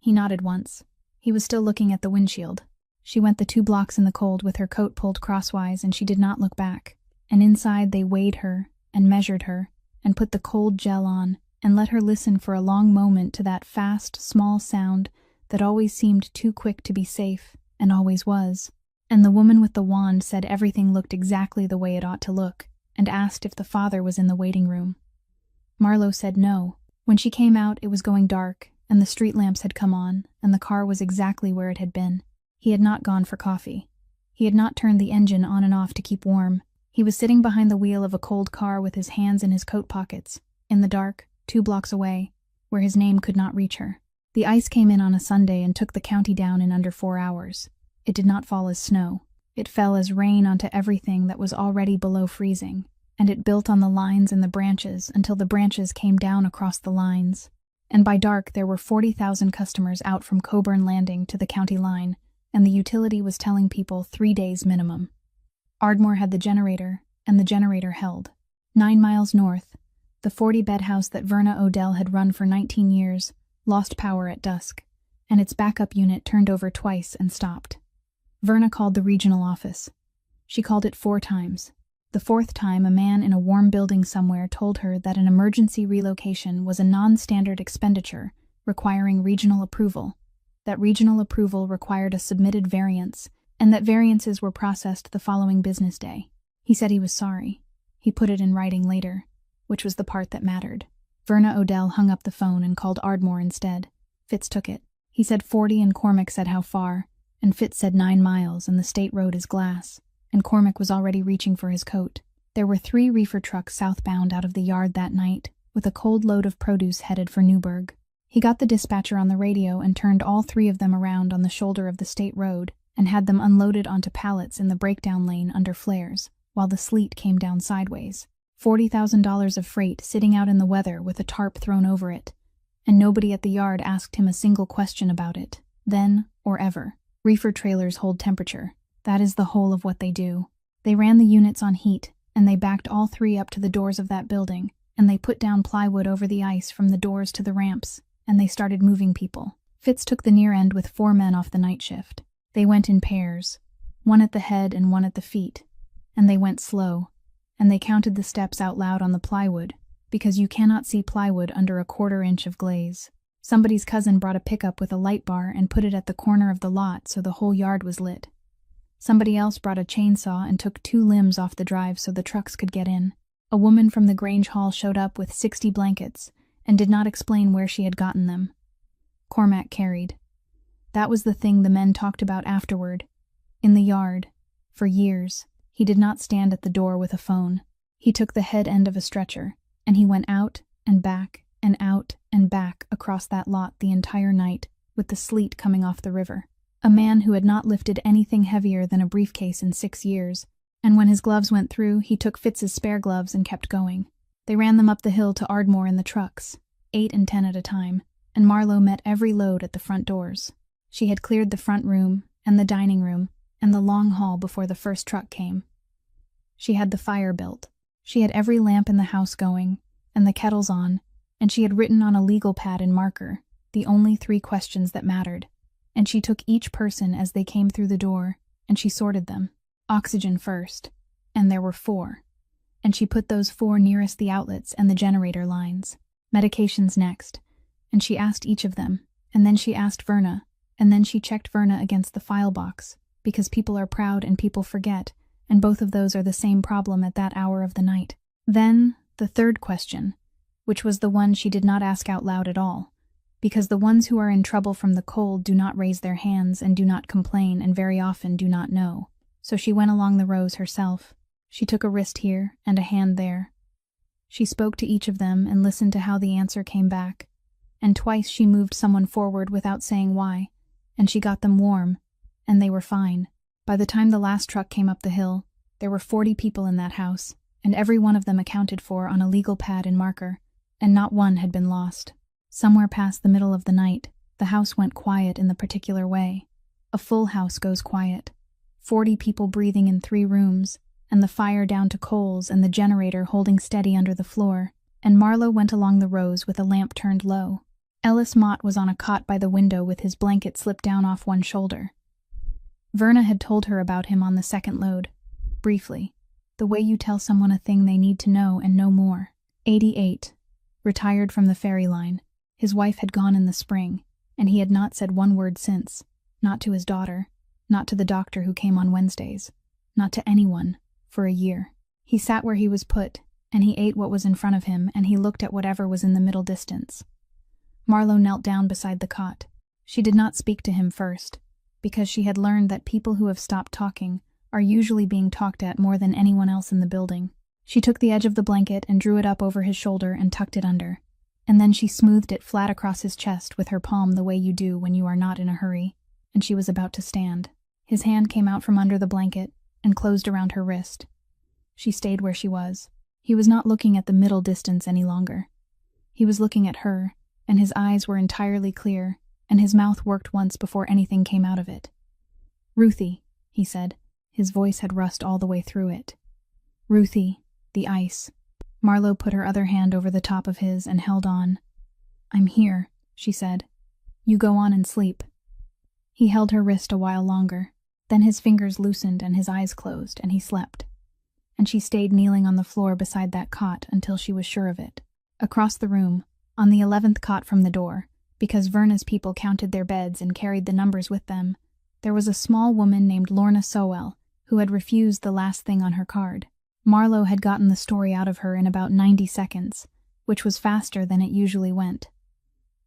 He nodded once. He was still looking at the windshield. She went the 2 blocks in the cold with her coat pulled crosswise, and she did not look back. And inside they weighed her, and measured her, and put the cold gel on, and let her listen for a long moment to that fast, small sound that always seemed too quick to be safe, and always was. And the woman with the wand said everything looked exactly the way it ought to look, and asked if the father was in the waiting room. Marlowe said no. When she came out, it was going dark, and the street lamps had come on, and the car was exactly where it had been. He had not gone for coffee. He had not turned the engine on and off to keep warm. He was sitting behind the wheel of a cold car with his hands in his coat pockets, in the dark, 2 blocks away, where his name could not reach her. The ice came in on a Sunday and took the county down in under 4 hours. It did not fall as snow. It fell as rain onto everything that was already below freezing, and it built on the lines and the branches until the branches came down across the lines. And by dark there were 40,000 customers out from Coburn Landing to the county line, and the utility was telling people 3 days minimum. Ardmore had the generator, and the generator held. 9 miles north, the 40-bed house that Verna Odell had run for 19 years lost power at dusk, and its backup unit turned over twice and stopped. Verna called the regional office. She called it 4 times. The 4th time, a man in a warm building somewhere told her that an emergency relocation was a non-standard expenditure requiring regional approval, that regional approval required a submitted variance, and that variances were processed the following business day. He said he was sorry. He put it in writing later, which was the part that mattered. Verna Odell hung up the phone and called Ardmore instead. Fitz took it. He said 40 and Cormac said how far, and Fitz said 9 miles and the state road is glass, and Cormac was already reaching for his coat. There were 3 reefer trucks southbound out of the yard that night, with a cold load of produce headed for Newburgh. He got the dispatcher on the radio and turned all 3 of them around on the shoulder of the state road and had them unloaded onto pallets in the breakdown lane under flares, while the sleet came down sideways. $40,000 of freight sitting out in the weather with a tarp thrown over it, and nobody at the yard asked him a single question about it, then or ever. Reefer trailers hold temperature. That is the whole of what they do. They ran the units on heat, and they backed all 3 up to the doors of that building, and they put down plywood over the ice from the doors to the ramps, and they started moving people. Fitz took the near end with 4 men off the night shift. They went in pairs, 1 at the head and 1 at the feet, and they went slow, and they counted the steps out loud on the plywood, because you cannot see plywood under a 1/4 inch of glaze. Somebody's cousin brought a pickup with a light bar and put it at the corner of the lot so the whole yard was lit. Somebody else brought a chainsaw and took 2 limbs off the drive so the trucks could get in. A woman from the Grange Hall showed up with 60 blankets and did not explain where she had gotten them. Cormac carried. That was the thing the men talked about afterward. In the yard, for years, he did not stand at the door with a phone. He took the head end of a stretcher, and he went out and back and out and back across that lot the entire night, with the sleet coming off the river. A man who had not lifted anything heavier than a briefcase in 6 years, and when his gloves went through, he took Fitz's spare gloves and kept going. They ran them up the hill to Ardmore in the trucks, 8 and 10 at a time, and Marlowe met every load at the front doors. She had cleared the front room, and the dining room, and the long hall before the first truck came. She had the fire built. She had every lamp in the house going, and the kettles on, and she had written on a legal pad in marker the only 3 questions that mattered, and she took each person as they came through the door, and she sorted them. Oxygen first, and there were 4, and she put those 4 nearest the outlets and the generator lines. Medications next, and she asked each of them, and then she asked Verna, and then she checked Verna against the file box, because people are proud and people forget, and both of those are the same problem at that hour of the night. Then, the 3rd question, which was the one she did not ask out loud at all, because the ones who are in trouble from the cold do not raise their hands and do not complain and very often do not know. So she went along the rows herself. She took a wrist here and a hand there. She spoke to each of them and listened to how the answer came back, and twice she moved someone forward without saying why, and she got them warm, and they were fine. By the time the last truck came up the hill, there were 40 people in that house, and every one of them accounted for on a legal pad and marker, and not one had been lost. Somewhere past the middle of the night, the house went quiet in the particular way. A full house goes quiet. 40 people breathing in 3 rooms, and the fire down to coals and the generator holding steady under the floor, and Marlowe went along the rows with a lamp turned low. Ellis Mott was on a cot by the window with his blanket slipped down off one shoulder. Verna had told her about him on the 2nd load, briefly, the way you tell someone a thing they need to know and no more. 88, retired from the ferry line. His wife had gone in the spring, and he had not said one word since, not to his daughter, Not to the doctor who came on Wednesdays. Not to anyone. For a year. He sat where he was put, and he ate what was in front of him, and he looked at whatever was in the middle distance. Marlo knelt down beside the cot. She did not speak to him first, because she had learned that people who have stopped talking are usually being talked at more than anyone else in the building. She took the edge of the blanket and drew it up over his shoulder and tucked it under. And then she smoothed it flat across his chest with her palm the way you do when you are not in a hurry, and she was about to stand. His hand came out from under the blanket and closed around her wrist. She stayed where she was. He was not looking at the middle distance any longer. He was looking at her, and his eyes were entirely clear, and his mouth worked once before anything came out of it. "Ruthie," he said. His voice had rust all the way through it. "Ruthie, the ice." Marlo put her other hand over the top of his and held on. "I'm here," she said. "You go on and sleep." He held her wrist a while longer. Then his fingers loosened and his eyes closed, and he slept. And she stayed kneeling on the floor beside that cot until she was sure of it. Across the room, on the 11th cot from the door, because Verna's people counted their beds and carried the numbers with them, there was a small woman named Lorna Sowell, who had refused the last thing on her card. Marlo had gotten the story out of her in about 90 seconds, which was faster than it usually went.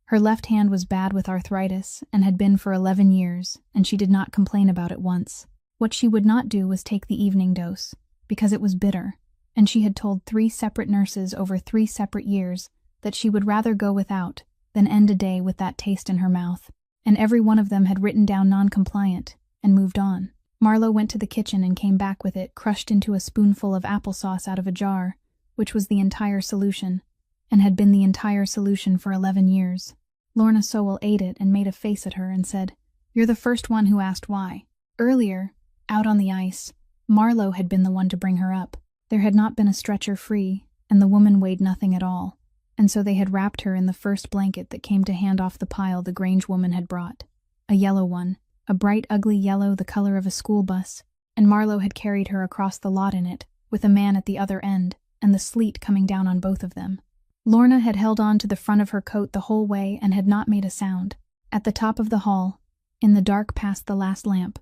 Her left hand was bad with arthritis and had been for 11 years, and she did not complain about it once. What she would not do was take the evening dose, because it was bitter, and she had told 3 separate nurses over 3 separate years that she would rather go without than end a day with that taste in her mouth, and every one of them had written down non-compliant and moved on. Marlo went to the kitchen and came back with it crushed into a spoonful of applesauce out of a jar, which was the entire solution, and had been the entire solution for 11 years. Lorna Sowell ate it and made a face at her and said, "You're the first one who asked why." Earlier, out on the ice, Marlo had been the one to bring her up. There had not been a stretcher free, and the woman weighed nothing at all, and so they had wrapped her in the first blanket that came to hand off the pile the Grange woman had brought. A yellow one, a bright ugly yellow the color of a school bus, and Marlo had carried her across the lot in it, with a man at the other end, and the sleet coming down on both of them. Lorna had held on to the front of her coat the whole way and had not made a sound. At the top of the hall, in the dark past the last lamp,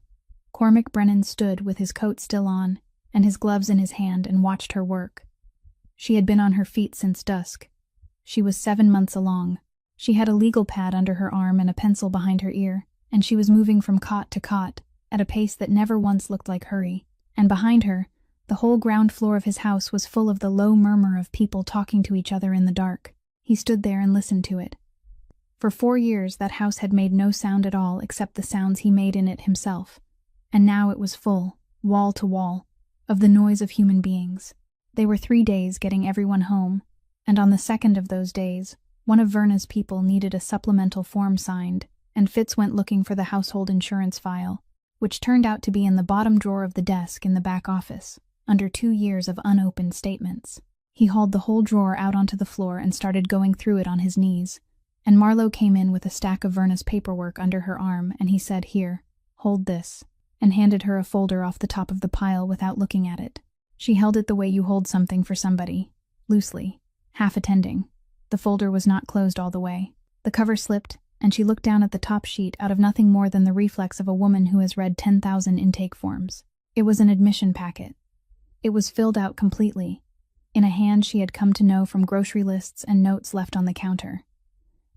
Cormac Brennan stood with his coat still on and his gloves in his hand and watched her work. She had been on her feet since dusk. She was 7 months along. She had a legal pad under her arm and a pencil behind her ear, and she was moving from cot to cot at a pace that never once looked like hurry. And behind her, the whole ground floor of his house was full of the low murmur of people talking to each other in the dark. He stood there and listened to it. For 4 years that house had made no sound at all except the sounds he made in it himself, and now it was full, wall to wall, of the noise of human beings. They were 3 days getting everyone home, and on the second of those days, one of Verna's people needed a supplemental form signed, and Fitz went looking for the household insurance file, which turned out to be in the bottom drawer of the desk in the back office, under 2 years of unopened statements. He hauled the whole drawer out onto the floor and started going through it on his knees, and Marlo came in with a stack of Verna's paperwork under her arm, and he said, "Here, hold this," and handed her a folder off the top of the pile without looking at it. She held it the way you hold something for somebody, loosely, half attending. The folder was not closed all the way. The cover slipped, and she looked down at the top sheet out of nothing more than the reflex of a woman who has read 10,000 intake forms. It was an admission packet. It was filled out completely, in a hand she had come to know from grocery lists and notes left on the counter.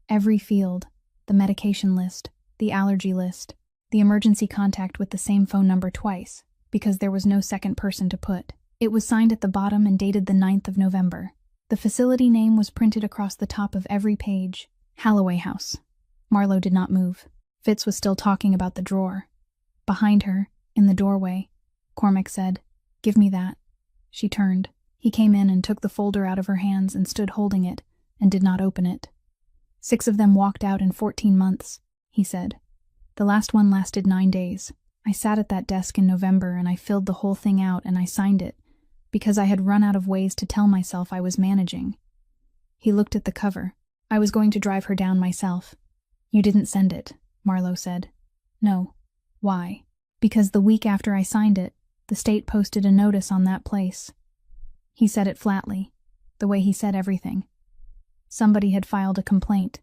Every field, the medication list, the allergy list, the emergency contact with the same phone number twice, because there was no second person to put. It was signed at the bottom and dated the 9th of November. The facility name was printed across the top of every page. Halloway House. Marlo did not move. Fitz was still talking about the drawer. Behind her, in the doorway, Cormac said, "Give me that." She turned. He came in and took the folder out of her hands and stood holding it, and did not open it. 6 of them walked out in 14 months, he said. The last one lasted 9 days. I sat at that desk in November and I filled the whole thing out and I signed it, because I had run out of ways to tell myself I was managing. He looked at the cover. I was going to drive her down myself. You didn't send it, Marlo said. No. Why? Because the week after I signed it, the state posted a notice on that place. He said it flatly, the way he said everything. Somebody had filed a complaint.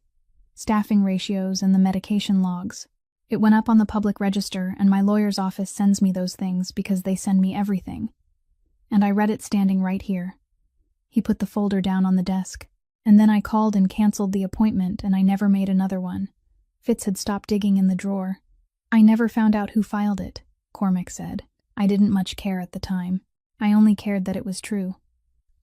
Staffing ratios and the medication logs. It went up on the public register, and my lawyer's office sends me those things because they send me everything. And I read it standing right here." He put the folder down on the desk. "And then I called and canceled the appointment, and I never made another one. Fitz had stopped digging in the drawer. I never found out who filed it," Cormac said. "I didn't much care at the time. I only cared that it was true."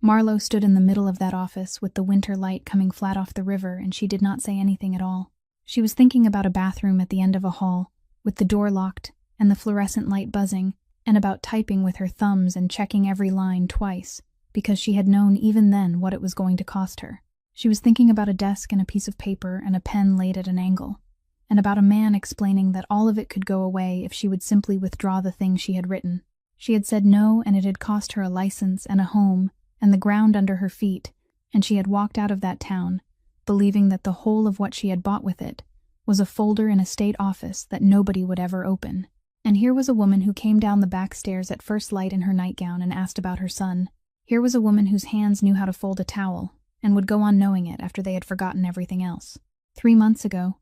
Marlowe stood in the middle of that office with the winter light coming flat off the river, and she did not say anything at all. She was thinking about a bathroom at the end of a hall, with the door locked and the fluorescent light buzzing, and about typing with her thumbs and checking every line twice, because she had known even then what it was going to cost her. She was thinking about a desk and a piece of paper and a pen laid at an angle, and about a man explaining that all of it could go away if she would simply withdraw the thing she had written. She had said no, and it had cost her a license and a home and the ground under her feet, and she had walked out of that town, believing that the whole of what she had bought with it was a folder in a state office that nobody would ever open. And here was a woman who came down the back stairs at first light in her nightgown and asked about her son. Here was a woman whose hands knew how to fold a towel, and would go on knowing it after they had forgotten everything else. 3 months ago,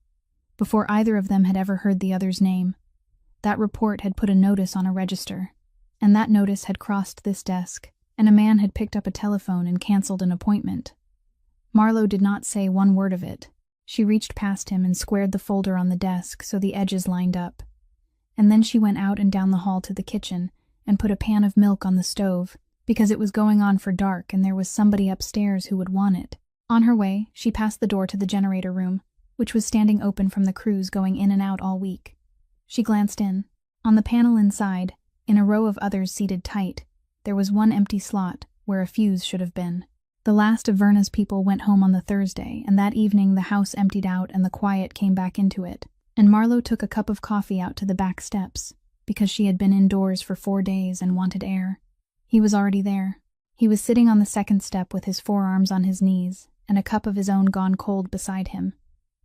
before either of them had ever heard the other's name, that report had put a notice on a register, and that notice had crossed this desk, and a man had picked up a telephone and canceled an appointment. Marlowe did not say one word of it. She reached past him and squared the folder on the desk so the edges lined up. And then she went out and down the hall to the kitchen and put a pan of milk on the stove, because it was going on for dark and there was somebody upstairs who would want it. On her way, she passed the door to the generator room, which was standing open from the crews going in and out all week. She glanced in. On the panel inside, in a row of others seated tight, there was one empty slot where a fuse should have been. The last of Verna's people went home on the Thursday, and that evening the house emptied out and the quiet came back into it, and Marlowe took a cup of coffee out to the back steps, because she had been indoors for 4 days and wanted air. He was already there. He was sitting on the second step with his forearms on his knees, and a cup of his own gone cold beside him,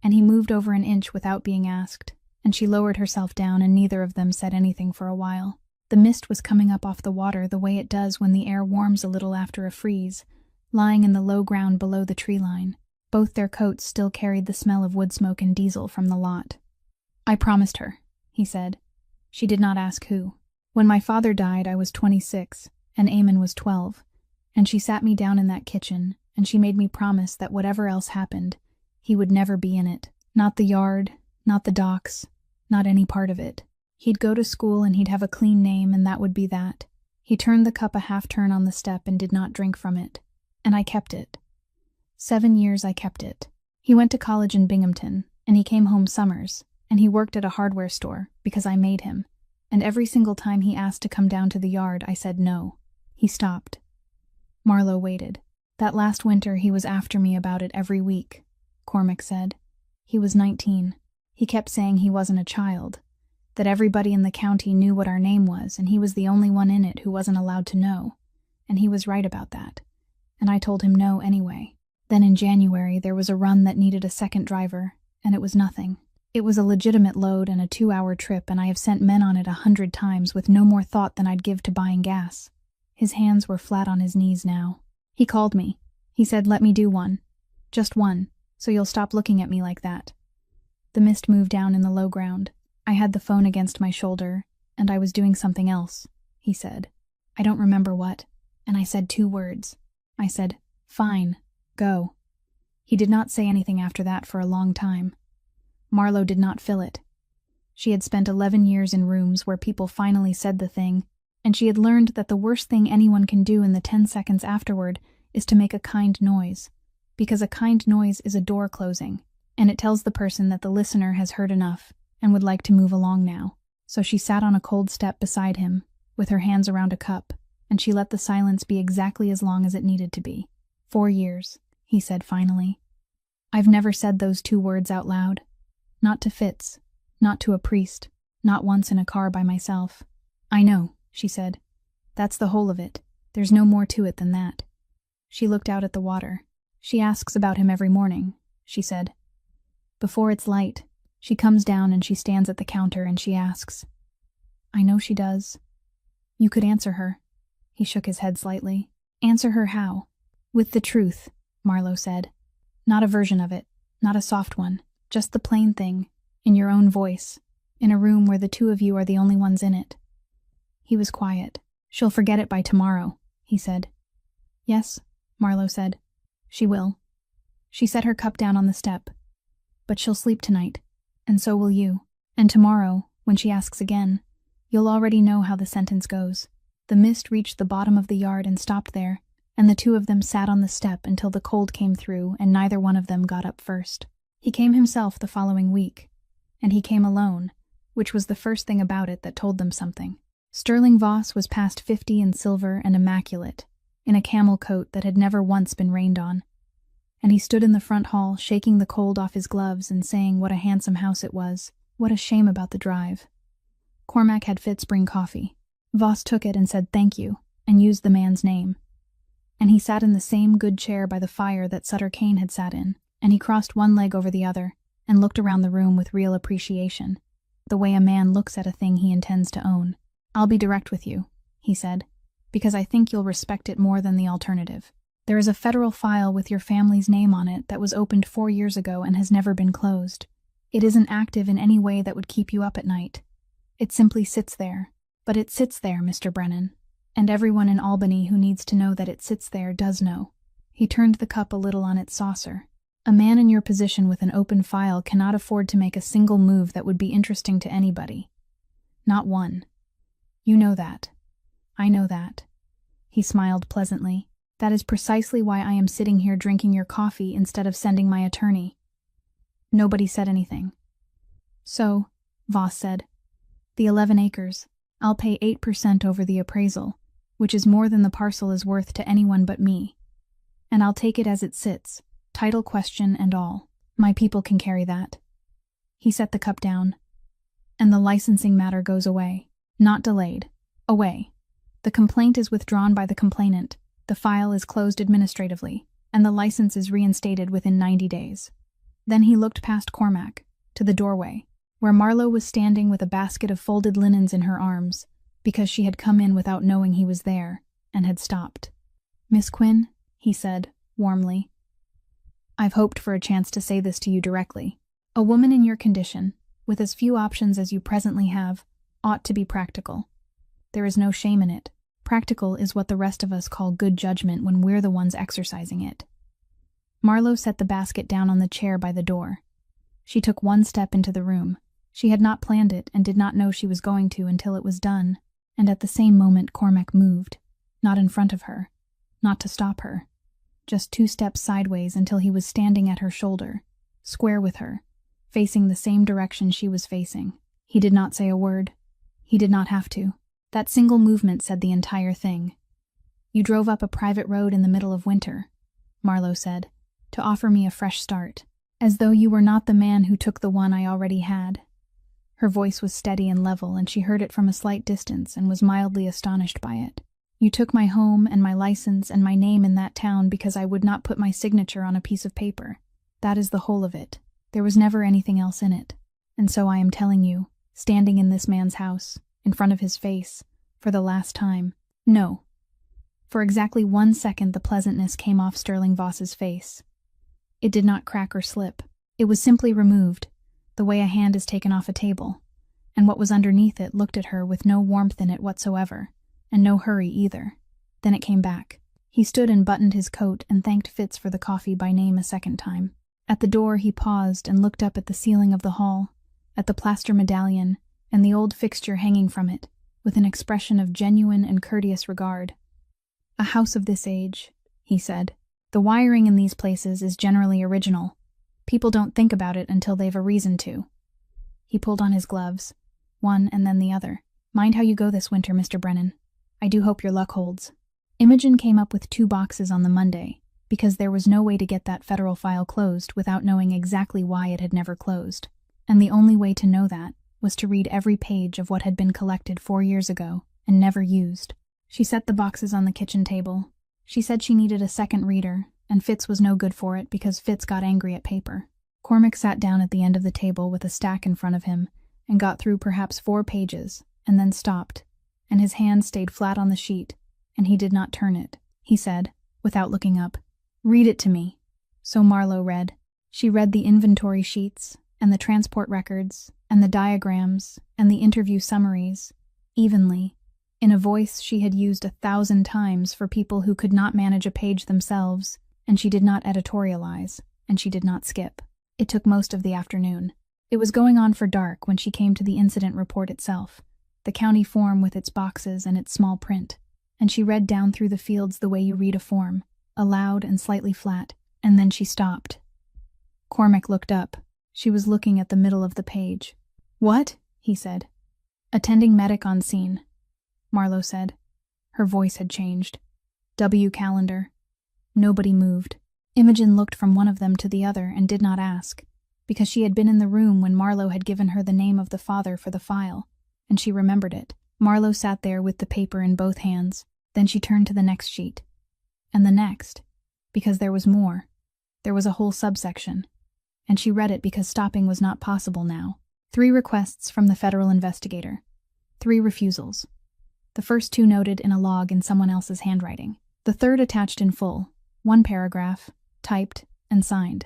and he moved over an inch without being asked, and she lowered herself down, and neither of them said anything for a while. The mist was coming up off the water the way it does when the air warms a little after a freeze, lying in the low ground below the tree line. Both their coats still carried the smell of wood smoke and diesel from the lot. "I promised her," he said. She did not ask who. "When my father died, I was 26, and Eamon was 12, and she sat me down in that kitchen, and she made me promise that whatever else happened, he would never be in it. Not the yard, not the docks, not any part of it. He'd go to school and he'd have a clean name, and that would be that." He turned the cup a half-turn on the step and did not drink from it. "And I kept it. 7 years I kept it. He went to college in Binghamton, and he came home summers, and he worked at a hardware store, because I made him, and every single time he asked to come down to the yard, I said no." He stopped. Marlowe waited. "That last winter he was after me about it every week," Cormac said. "He was 19. He kept saying he wasn't a child, that everybody in the county knew what our name was, and he was the only one in it who wasn't allowed to know, and he was right about that. And I told him no anyway. Then in January there was a run that needed a second driver, and it was nothing. It was a legitimate load and a 2-hour trip, and I have sent men on it 100 times with no more thought than I'd give to buying gas." His hands were flat on his knees now. "He called me. He said, 'Let me do one. Just one, so you'll stop looking at me like that.'" The mist moved down in the low ground. "I had the phone against my shoulder, and I was doing something else," he said. "I don't remember what, and I said 2 words. I said, 'Fine, go.'" He did not say anything after that for a long time. Marlowe did not fill it. She had spent 11 years in rooms where people finally said the thing, and she had learned that the worst thing anyone can do in the 10 seconds afterward is to make a kind noise, because a kind noise is a door closing, and it tells the person that the listener has heard enough and would like to move along now. So she sat on a cold step beside him, with her hands around a cup, and she let the silence be exactly as long as it needed to be. 4 years, he said finally. "I've never said those 2 words out loud. Not to Fitz, not to a priest, not once in a car by myself." "I know," she said. "That's the whole of it. There's no more to it than that." She looked out at the water. "She asks about him every morning," she said. "Before it's light, she comes down and she stands at the counter and she asks." "I know she does." "You could answer her." He shook his head slightly. "Answer her how?" "With the truth," Marlowe said. "Not a version of it, not a soft one, just the plain thing, in your own voice. in a room where the two of you are the only ones in it." He was quiet. "She'll forget it by tomorrow," he said. "Yes," Marlowe said. "She will." She set her cup down on the step. "But she'll sleep tonight, and so will you. And tomorrow, when she asks again, you'll already know how the sentence goes." The mist reached the bottom of the yard and stopped there, and the two of them sat on the step until the cold came through and neither one of them got up first. He came himself the following week, and he came alone, which was the first thing about it that told them something. Sterling Voss was past 50 in silver and immaculate, in a camel coat that had never once been rained on, and he stood in the front hall shaking the cold off his gloves and saying what a handsome house it was, what a shame about the drive. Cormac had Fitz bring coffee. Voss took it and said thank you, and used the man's name. And he sat in the same good chair by the fire that Sutter Kane had sat in, and he crossed one leg over the other, and looked around the room with real appreciation, the way a man looks at a thing he intends to own. "I'll be direct with you," he said, "because I think you'll respect it more than the alternative. There is a federal file with your family's name on it that was opened 4 years ago and has never been closed. It isn't active in any way that would keep you up at night. It simply sits there. But it sits there, Mr. Brennan, and everyone in Albany who needs to know that it sits there does know." He turned the cup a little on its saucer. "A man in your position with an open file cannot afford to make a single move that would be interesting to anybody. Not one. You know that. I know that." He smiled pleasantly. "That is precisely why I am sitting here drinking your coffee instead of sending my attorney." Nobody said anything. "So," Voss said, "the 11 acres. I'll pay 8% over the appraisal, which is more than the parcel is worth to anyone but me. And I'll take it as it sits, title question and all. My people can carry that." He set the cup down. "And the licensing matter goes away. Not delayed. Away. The complaint is withdrawn by the complainant, the file is closed administratively, and the license is reinstated within 90 days. Then he looked past Cormac, to the doorway, where Marlowe was standing with a basket of folded linens in her arms, because she had come in without knowing he was there, and had stopped. "Miss Quinn," he said, warmly, "I've hoped for a chance to say this to you directly. A woman in your condition, with as few options as you presently have, ought to be practical. There is no shame in it. Practical is what the rest of us call good judgment when we're the ones exercising it." Marlowe set the basket down on the chair by the door. She took one step into the room. She had not planned it and did not know she was going to until it was done, and at the same moment Cormac moved, not in front of her, not to stop her, just 2 steps sideways until he was standing at her shoulder, square with her, facing the same direction she was facing. He did not say a word. He did not have to. That single movement said the entire thing. "You drove up a private road in the middle of winter," Marlowe said, "to offer me a fresh start, as though you were not the man who took the one I already had." Her voice was steady and level, and she heard it from a slight distance and was mildly astonished by it. "You took my home and my license and my name in that town because I would not put my signature on a piece of paper. That is the whole of it. There was never anything else in it. And so I am telling you, standing in this man's house, in front of his face, for the last time, no." For exactly 1 second the pleasantness came off Sterling Voss's face. It did not crack or slip. It was simply removed, the way a hand is taken off a table, and what was underneath it looked at her with no warmth in it whatsoever, and no hurry either. Then it came back. He stood and buttoned his coat and thanked Fitz for the coffee by name a second time. At the door he paused and looked up at the ceiling of the hall, at the plaster medallion and the old fixture hanging from it, with an expression of genuine and courteous regard. "A house of this age," he said. "The wiring in these places is generally original. People don't think about it until they've a reason to." He pulled on his gloves, one and then the other. "Mind how you go this winter, Mr. Brennan. I do hope your luck holds." Imogen came up with 2 boxes on the Monday, because there was no way to get that federal file closed without knowing exactly why it had never closed. And the only way to know that was to read every page of what had been collected 4 years ago and never used. She set the boxes on the kitchen table. She said she needed a second reader, and Fitz was no good for it because Fitz got angry at paper. Cormac sat down at the end of the table with a stack in front of him and got through perhaps 4 pages, and then stopped, and his hand stayed flat on the sheet, and he did not turn it. He said, without looking up, "Read it to me." So Marlowe read. She read the inventory sheets, and the transport records, and the diagrams, and the interview summaries, evenly, in a voice she had used 1,000 times for people who could not manage a page themselves, and she did not editorialize, and she did not skip. It took most of the afternoon. It was going on for dark when she came to the incident report itself, the county form with its boxes and its small print, and she read down through the fields the way you read a form, aloud and slightly flat, and then she stopped. Cormac looked up. She was looking at the middle of the page. "What?" he said. "Attending medic on scene," Marlowe said. Her voice had changed. "W calendar." Nobody moved. Imogen looked from one of them to the other and did not ask, because she had been in the room when Marlowe had given her the name of the father for the file, and she remembered it. Marlowe sat there with the paper in both hands. Then she turned to the next sheet. And the next, because there was more. There was a whole subsection. And she read it because stopping was not possible now. 3 requests from the federal investigator. 3 refusals. The first 2 noted in a log in someone else's handwriting. The third attached in full, 1 paragraph, typed and signed.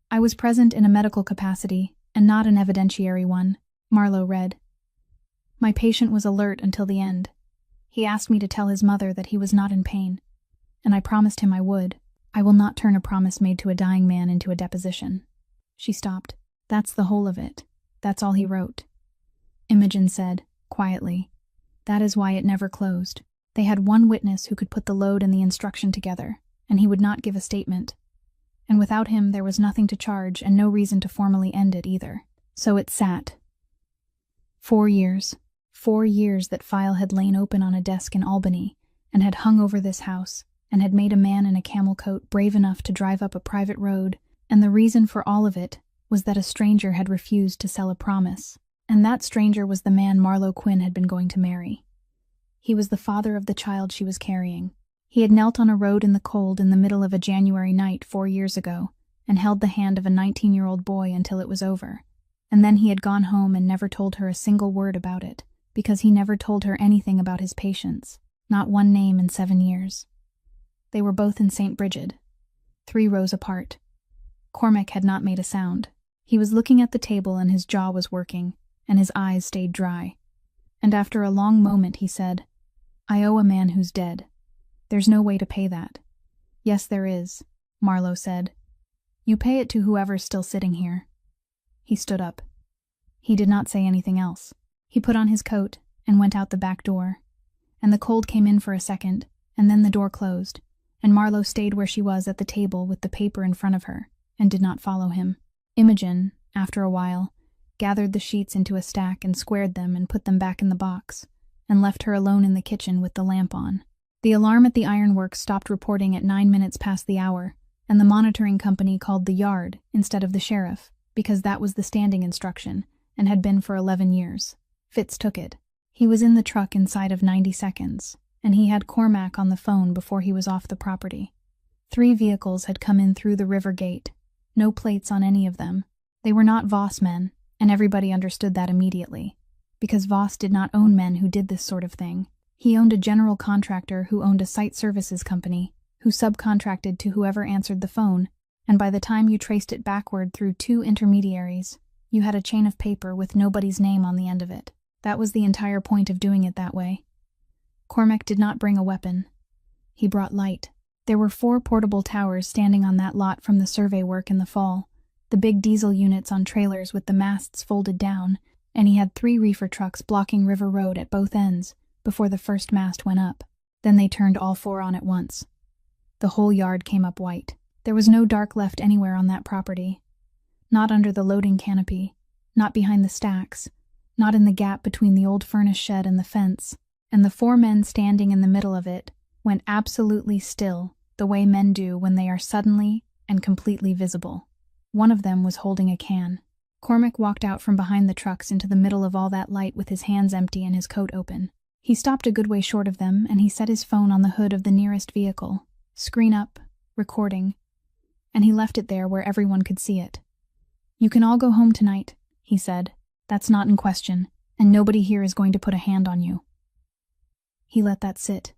"I was present in a medical capacity, and not an evidentiary one," Marlowe read. "My patient was alert until the end. He asked me to tell his mother that he was not in pain, and I promised him I would. I will not turn a promise made to a dying man into a deposition." She stopped. "That's the whole of it. That's all he wrote." Imogen said, quietly, "That is why it never closed. They had 1 witness who could put the load and the instruction together, and he would not give a statement. And without him there was nothing to charge and no reason to formally end it either. So it sat. 4 years. 4 years that file had lain open on a desk in Albany, and had hung over this house, and had made a man in a camel coat brave enough to drive up a private road, and the reason for all of it was that a stranger had refused to sell a promise, and that stranger was the man Marlowe Quinn had been going to marry. He was the father of the child she was carrying. He had knelt on a road in the cold in the middle of a January night 4 years ago, and held the hand of a 19-year-old boy until it was over, and then he had gone home and never told her a single word about it, because he never told her anything about his patients, not 1 name in 7 years. They were both in St. Brigid, 3 rows apart. Cormac had not made a sound. He was looking at the table and his jaw was working, and his eyes stayed dry. And after a long moment he said, "I owe a man who's dead. There's no way to pay that." "Yes, there is," Marlowe said. "You pay it to whoever's still sitting here." He stood up. He did not say anything else. He put on his coat and went out the back door. And the cold came in for a second, and then the door closed, and Marlowe stayed where she was at the table with the paper in front of her, and did not follow him. Imogen, after a while, gathered the sheets into a stack and squared them and put them back in the box, and left her alone in the kitchen with the lamp on. The alarm at the ironworks stopped reporting at 9 minutes past the hour, and the monitoring company called the yard instead of the sheriff, because that was the standing instruction, and had been for 11 years. Fitz took it. He was in the truck inside of 90 seconds, and he had Cormac on the phone before he was off the property. 3 vehicles had come in through the river gate. No plates on any of them. They were not Voss men, and everybody understood that immediately, because Voss did not own men who did this sort of thing. He owned a general contractor who owned a site services company, who subcontracted to whoever answered the phone, and by the time you traced it backward through 2 intermediaries, you had a chain of paper with nobody's name on the end of it. That was the entire point of doing it that way. Cormac did not bring a weapon. He brought light. There were 4 portable towers standing on that lot from the survey work in the fall, the big diesel units on trailers with the masts folded down, and he had 3 reefer trucks blocking River Road at both ends before the first mast went up. Then they turned all 4 on at once. The whole yard came up white. There was no dark left anywhere on that property. Not under the loading canopy, not behind the stacks, not in the gap between the old furnace shed and the fence, and the 4 men standing in the middle of it went absolutely still, the way men do when they are suddenly and completely visible. One of them was holding a can. Cormac walked out from behind the trucks into the middle of all that light with his hands empty and his coat open. He stopped a good way short of them, and he set his phone on the hood of the nearest vehicle, screen up, recording, and he left it there where everyone could see it. "You can all go home tonight," he said. "That's not in question, and nobody here is going to put a hand on you." He let that sit.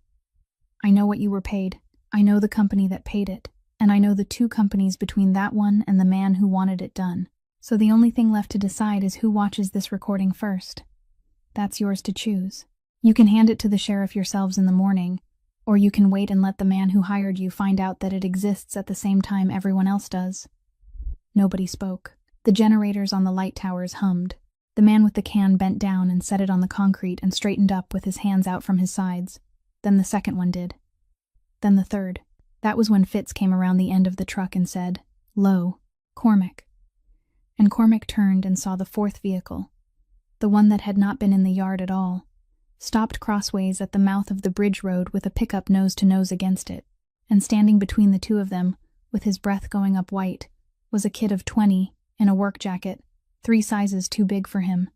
"I know what you were paid. I know the company that paid it, and I know the 2 companies between that one and the man who wanted it done. So the only thing left to decide is who watches this recording first. That's yours to choose. You can hand it to the sheriff yourselves in the morning, or you can wait and let the man who hired you find out that it exists at the same time everyone else does. Nobody spoke. The generators on the light towers hummed. The man with the can bent down and set it on the concrete and straightened up with his hands out from his sides. Then the second one did. Then the third. That was when Fitz came around the end of the truck and said, "Lo, Cormac." And Cormac turned and saw the fourth vehicle, the one that had not been in the yard at all, stopped crossways at the mouth of the bridge road with a pickup nose to nose against it, and standing between the two of them, with his breath going up white, was a kid of 20, in a work jacket, 3 sizes too big for him,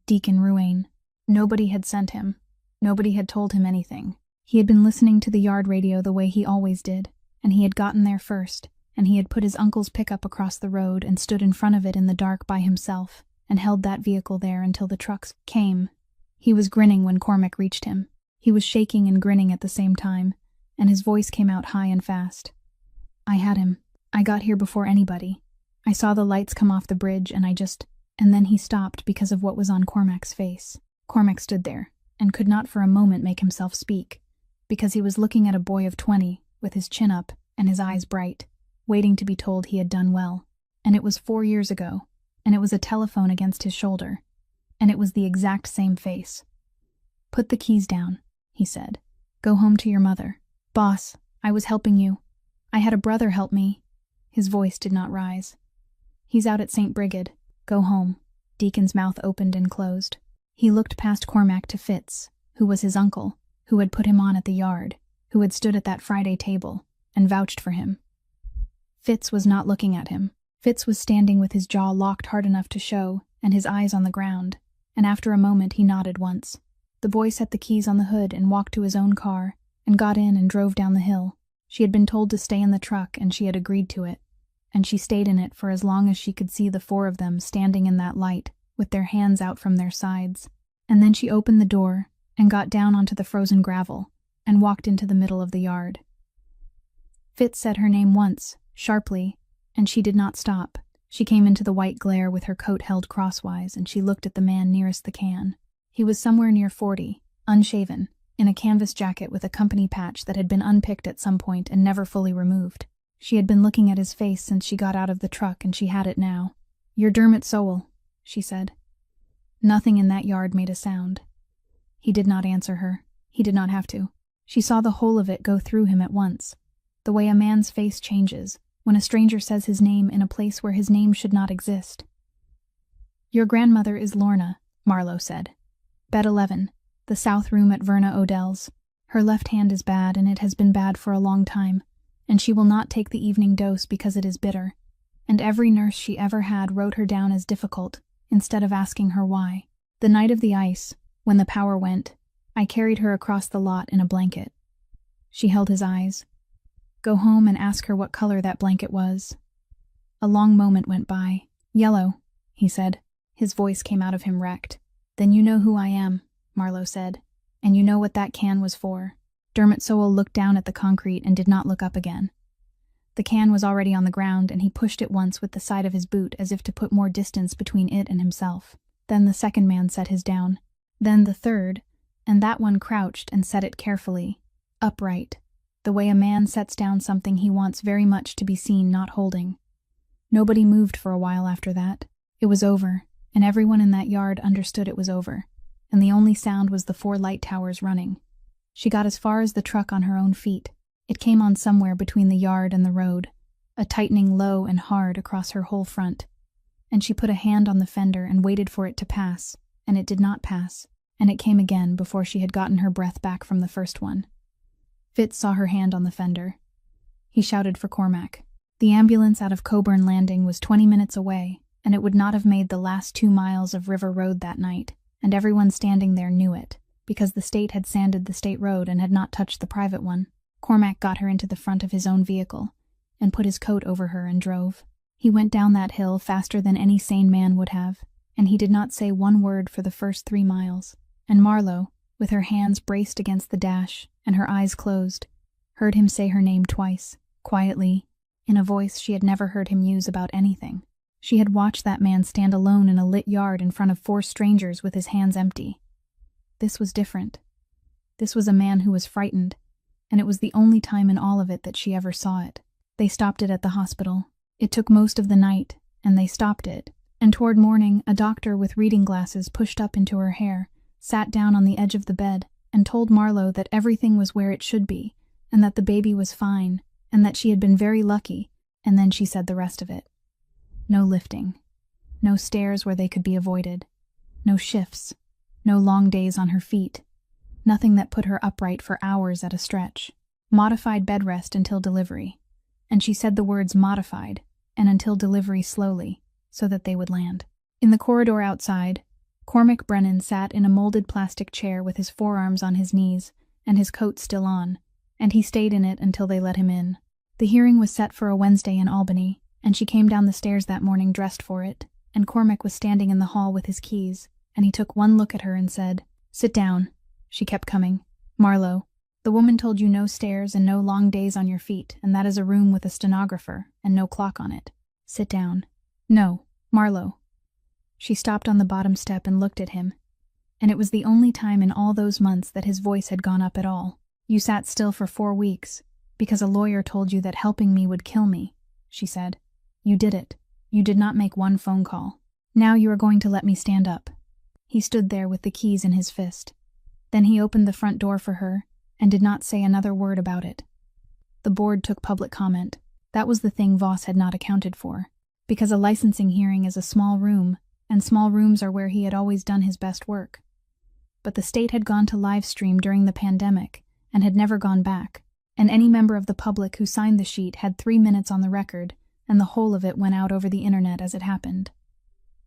Deacon Ruane. Nobody had sent him. Nobody had told him anything. He had been listening to the yard radio the way he always did, and he had gotten there first, and he had put his uncle's pickup across the road and stood in front of it in the dark by himself, and held that vehicle there until the trucks came. He was grinning when Cormac reached him. He was shaking and grinning at the same time, and his voice came out high and fast. "I had him. I got here before anybody. I saw the lights come off the bridge and And then he stopped because of what was on Cormac's face. Cormac stood there, and could not for a moment make himself speak, because he was looking at a boy of 20, with his chin up and his eyes bright, waiting to be told he had done well. And it was 4 years ago, and it was a telephone against his shoulder, and it was the exact same face. "Put the keys down," he said. "Go home to your mother. Boss, I was helping you. I had a brother help me." His voice did not rise. "He's out at St. Brigid. Go home." Deacon's mouth opened and closed. He looked past Cormac to Fitz, who was his uncle, who had put him on at the yard, who had stood at that Friday table, and vouched for him. Fitz was not looking at him. Fitz was standing with his jaw locked hard enough to show, and his eyes on the ground, and after a moment he nodded once. The boy set the keys on the hood and walked to his own car, and got in and drove down the hill. She had been told to stay in the truck, and she had agreed to it. And she stayed in it for as long as she could see the 4 of them standing in that light, with their hands out from their sides. And then she opened the door, and got down onto the frozen gravel, and walked into the middle of the yard. Fitz said her name once, sharply, and she did not stop. She came into the white glare with her coat held crosswise, and she looked at the man nearest the can. He was somewhere near 40, unshaven, in a canvas jacket with a company patch that had been unpicked at some point and never fully removed. She had been looking at his face since she got out of the truck, and she had it now. "You're Dermot Sowell," she said. Nothing in that yard made a sound. He did not answer her. He did not have to. She saw the whole of it go through him at once, the way a man's face changes when a stranger says his name in a place where his name should not exist. "Your grandmother is Lorna," Marlowe said. "Bed 11, the south room at Verna Odell's. Her left hand is bad, and it has been bad for a long time, and she will not take the evening dose because it is bitter, and every nurse she ever had wrote her down as difficult, instead of asking her why. The night of the ice, when the power went, I carried her across the lot in a blanket." She held his eyes. "Go home and ask her what color that blanket was." A long moment went by. "Yellow," he said. His voice came out of him wrecked. "Then you know who I am," Marlowe said, "and you know what that can was for." Dermot Sowell looked down at the concrete and did not look up again. The can was already on the ground, and he pushed it once with the side of his boot as if to put more distance between it and himself. Then the second man set his down. Then the third, and that one crouched and set it carefully, upright, the way a man sets down something he wants very much to be seen not holding. Nobody moved for a while after that. It was over, and everyone in that yard understood it was over, and the only sound was the 4 light towers running. She got as far as the truck on her own feet. It came on somewhere between the yard and the road, a tightening low and hard across her whole front. And she put a hand on the fender and waited for it to pass, and it did not pass, and it came again before she had gotten her breath back from the first one. Fitz saw her hand on the fender. He shouted for Cormac. The ambulance out of Coburn Landing was 20 minutes away, and it would not have made the last 2 miles of River Road that night, and everyone standing there knew it, because the state had sanded the state road and had not touched the private one. Cormac got her into the front of his own vehicle, and put his coat over her and drove. He went down that hill faster than any sane man would have, and he did not say one word for the first 3 miles. And Marlowe, with her hands braced against the dash and her eyes closed, heard him say her name twice, quietly, in a voice she had never heard him use about anything. She had watched that man stand alone in a lit yard in front of 4 strangers with his hands empty. This was different. This was a man who was frightened, and it was the only time in all of it that she ever saw it. They stopped it at the hospital. It took most of the night, and they stopped it. And toward morning, a doctor with reading glasses pushed up into her hair, sat down on the edge of the bed, and told Marlo that everything was where it should be, and that the baby was fine, and that she had been very lucky, and then she said the rest of it. No lifting. No stairs where they could be avoided. No shifts. No long days on her feet. Nothing that put her upright for hours at a stretch. Modified bed rest until delivery. And she said the words modified, and until delivery slowly, so that they would land. In the corridor outside, Cormac Brennan sat in a molded plastic chair with his forearms on his knees and his coat still on, and he stayed in it until they let him in. The hearing was set for a Wednesday in Albany, and she came down the stairs that morning dressed for it, and Cormac was standing in the hall with his keys, and he took one look at her and said, "Sit down." She kept coming. "Marlo, the woman told you no stairs and no long days on your feet, and that is a room with a stenographer and no clock on it. Sit down." "No, Marlo." She stopped on the bottom step and looked at him, and it was the only time in all those months that his voice had gone up at all. "You sat still for 4 weeks, because a lawyer told you that helping me would kill me," she said. "You did it. You did not make one phone call. Now you are going to let me stand up." He stood there with the keys in his fist. Then he opened the front door for her, and did not say another word about it. The board took public comment. That was the thing Voss had not accounted for, because a licensing hearing is a small room, and small rooms are where he had always done his best work. But the state had gone to live stream during the pandemic, and had never gone back, and any member of the public who signed the sheet had 3 minutes on the record, and the whole of it went out over the internet as it happened.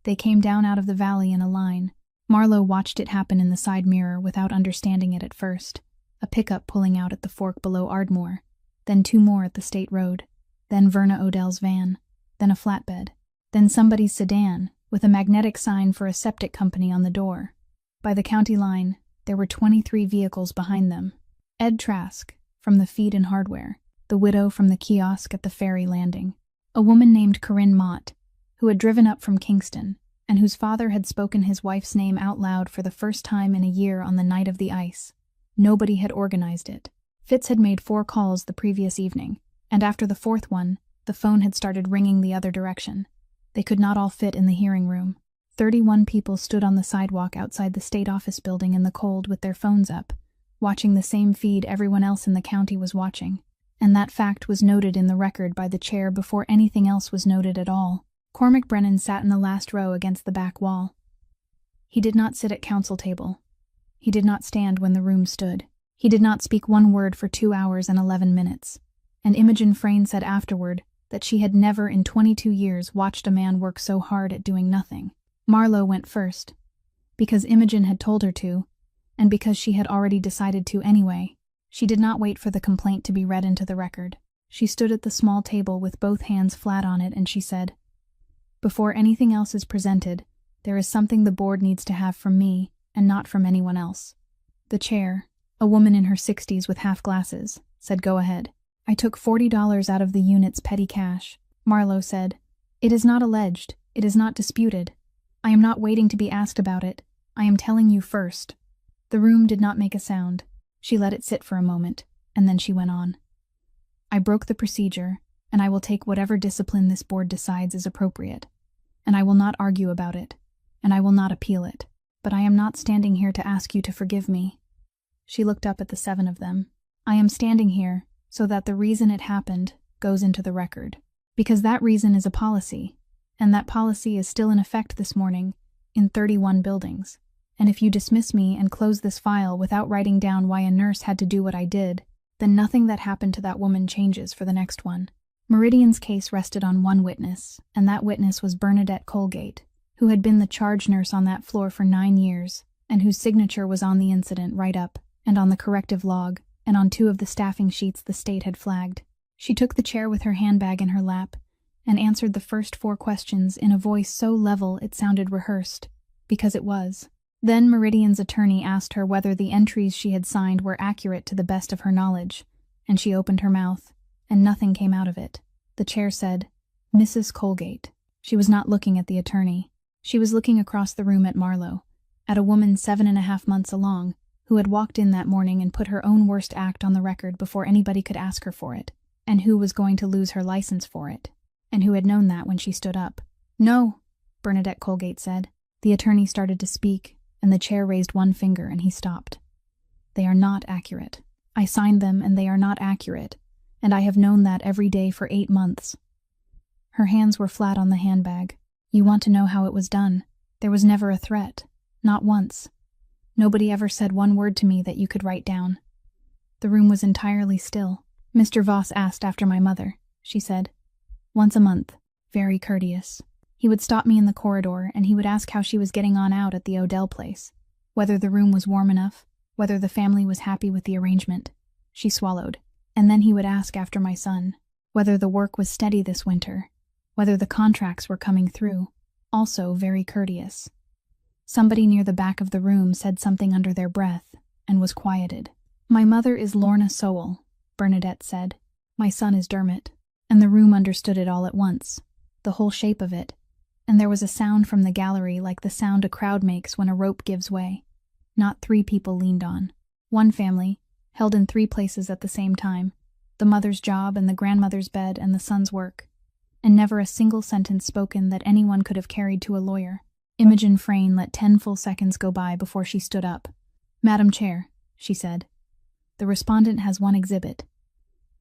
They came down out of the valley in a line. Marlo watched it happen in the side mirror without understanding it at first. A pickup pulling out at the fork below Ardmore, then 2 more at the state road, then Verna Odell's van, then a flatbed, then somebody's sedan with a magnetic sign for a septic company on the door. By the county line, there were 23 vehicles behind them. Ed Trask, from the Feed and Hardware, the widow from the kiosk at the ferry landing, a woman named Corinne Mott, who had driven up from Kingston, and whose father had spoken his wife's name out loud for the first time in a year on the night of the ice. Nobody had organized it. Fitz had made 4 calls the previous evening, and after the 4th one, the phone had started ringing the other direction. They could not all fit in the hearing room. 31 people stood on the sidewalk outside the state office building in the cold with their phones up, watching the same feed everyone else in the county was watching, and that fact was noted in the record by the chair before anything else was noted at all. Cormac Brennan sat in the last row against the back wall. He did not sit at council table. He did not stand when the room stood. He did not speak one word for 2 hours and 11 minutes. And Imogen Frayne said afterward that she had never in 22 years watched a man work so hard at doing nothing. Marlo went first, because Imogen had told her to, and because she had already decided to anyway. She did not wait for the complaint to be read into the record. She stood at the small table with both hands flat on it, and she said, "Before anything else is presented, there is something the board needs to have from me, and not from anyone else." The chair, a woman in her 60s with half glasses, said, "Go ahead." "I took $40 out of the unit's petty cash," Marlo said. "It is not alleged. It is not disputed. I am not waiting to be asked about it. I am telling you first." The room did not make a sound. She let it sit for a moment, and then she went on. "I broke the procedure, and I will take whatever discipline this board decides is appropriate. And I will not argue about it, and I will not appeal it. But I am not standing here to ask you to forgive me." She looked up at the 7 of them. "I am standing here so that the reason it happened goes into the record. Because that reason is a policy, and that policy is still in effect this morning in 31 buildings. And if you dismiss me and close this file without writing down why a nurse had to do what I did, then nothing that happened to that woman changes for the next one." Meridian's case rested on one witness, and that witness was Bernadette Colgate, who had been the charge nurse on that floor for 9 years, and whose signature was on the incident write-up, and on the corrective log, and on 2 of the staffing sheets the state had flagged. She took the chair with her handbag in her lap, and answered the first 4 questions in a voice so level it sounded rehearsed, because it was. Then Meridian's attorney asked her whether the entries she had signed were accurate to the best of her knowledge, and she opened her mouth, and nothing came out of it. The chair said, "Mrs. Colgate." She was not looking at the attorney. She was looking across the room at Marlowe, at a woman 7.5 months along, who had walked in that morning and put her own worst act on the record before anybody could ask her for it, and who was going to lose her license for it, and who had known that when she stood up. "No," Bernadette Colgate said. The attorney started to speak, and the chair raised one finger and he stopped. "They are not accurate. I signed them and they are not accurate, and I have known that every day for 8 months. Her hands were flat on the handbag. "You want to know how it was done? There was never a threat. Not once. Nobody ever said one word to me that you could write down." The room was entirely still. "Mr. Voss asked after my mother," she said. "Once a month. Very courteous. He would stop me in the corridor and he would ask how she was getting on out at the Odell place, whether the room was warm enough, whether the family was happy with the arrangement." She swallowed. "And then he would ask after my son, whether the work was steady this winter, whether the contracts were coming through. Also very courteous." Somebody near the back of the room said something under their breath and was quieted. "My mother is Lorna Sowell," Bernadette said. "My son is Dermot." And the room understood it all at once, the whole shape of it, and there was a sound from the gallery like the sound a crowd makes when a rope gives way. Not 3 people leaned on. One family, held in 3 places at the same time, the mother's job and the grandmother's bed and the son's work, and never a single sentence spoken that anyone could have carried to a lawyer. Imogen Frayne let 10 full seconds go by before she stood up. "Madam Chair," she said, "the respondent has one exhibit."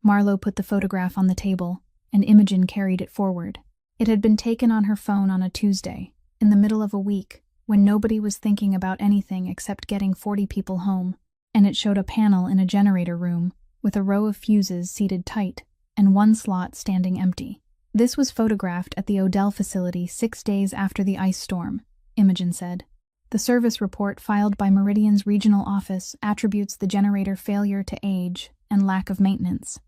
Marlowe put the photograph on the table, and Imogen carried it forward. It had been taken on her phone on a Tuesday, in the middle of a week, when nobody was thinking about anything except getting 40 people home, and it showed a panel in a generator room, with a row of fuses seated tight, and one slot standing empty. "This was photographed at the Odell facility 6 days after the ice storm," Imogen said. "The service report filed by Meridian's regional office attributes the generator failure to age and lack of maintenance.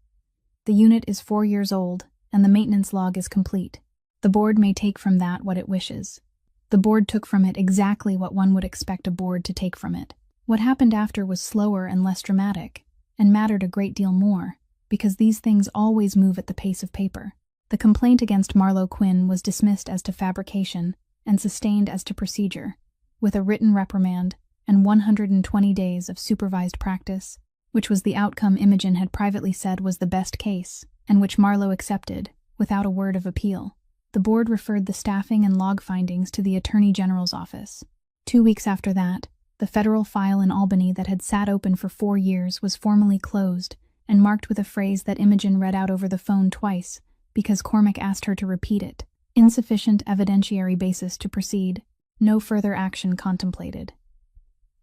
The unit is 4 years old, and the maintenance log is complete. The board may take from that what it wishes." The board took from it exactly what one would expect a board to take from it. What happened after was slower and less dramatic, and mattered a great deal more, because these things always move at the pace of paper. The complaint against Marlowe Quinn was dismissed as to fabrication and sustained as to procedure, with a written reprimand and 120 days of supervised practice, which was the outcome Imogen had privately said was the best case, and which Marlowe accepted, without a word of appeal. The board referred the staffing and log findings to the Attorney General's office. 2 weeks after that, the federal file in Albany that had sat open for 4 years was formally closed and marked with a phrase that Imogen read out over the phone twice, because Cormac asked her to repeat it. "Insufficient evidentiary basis to proceed. No further action contemplated."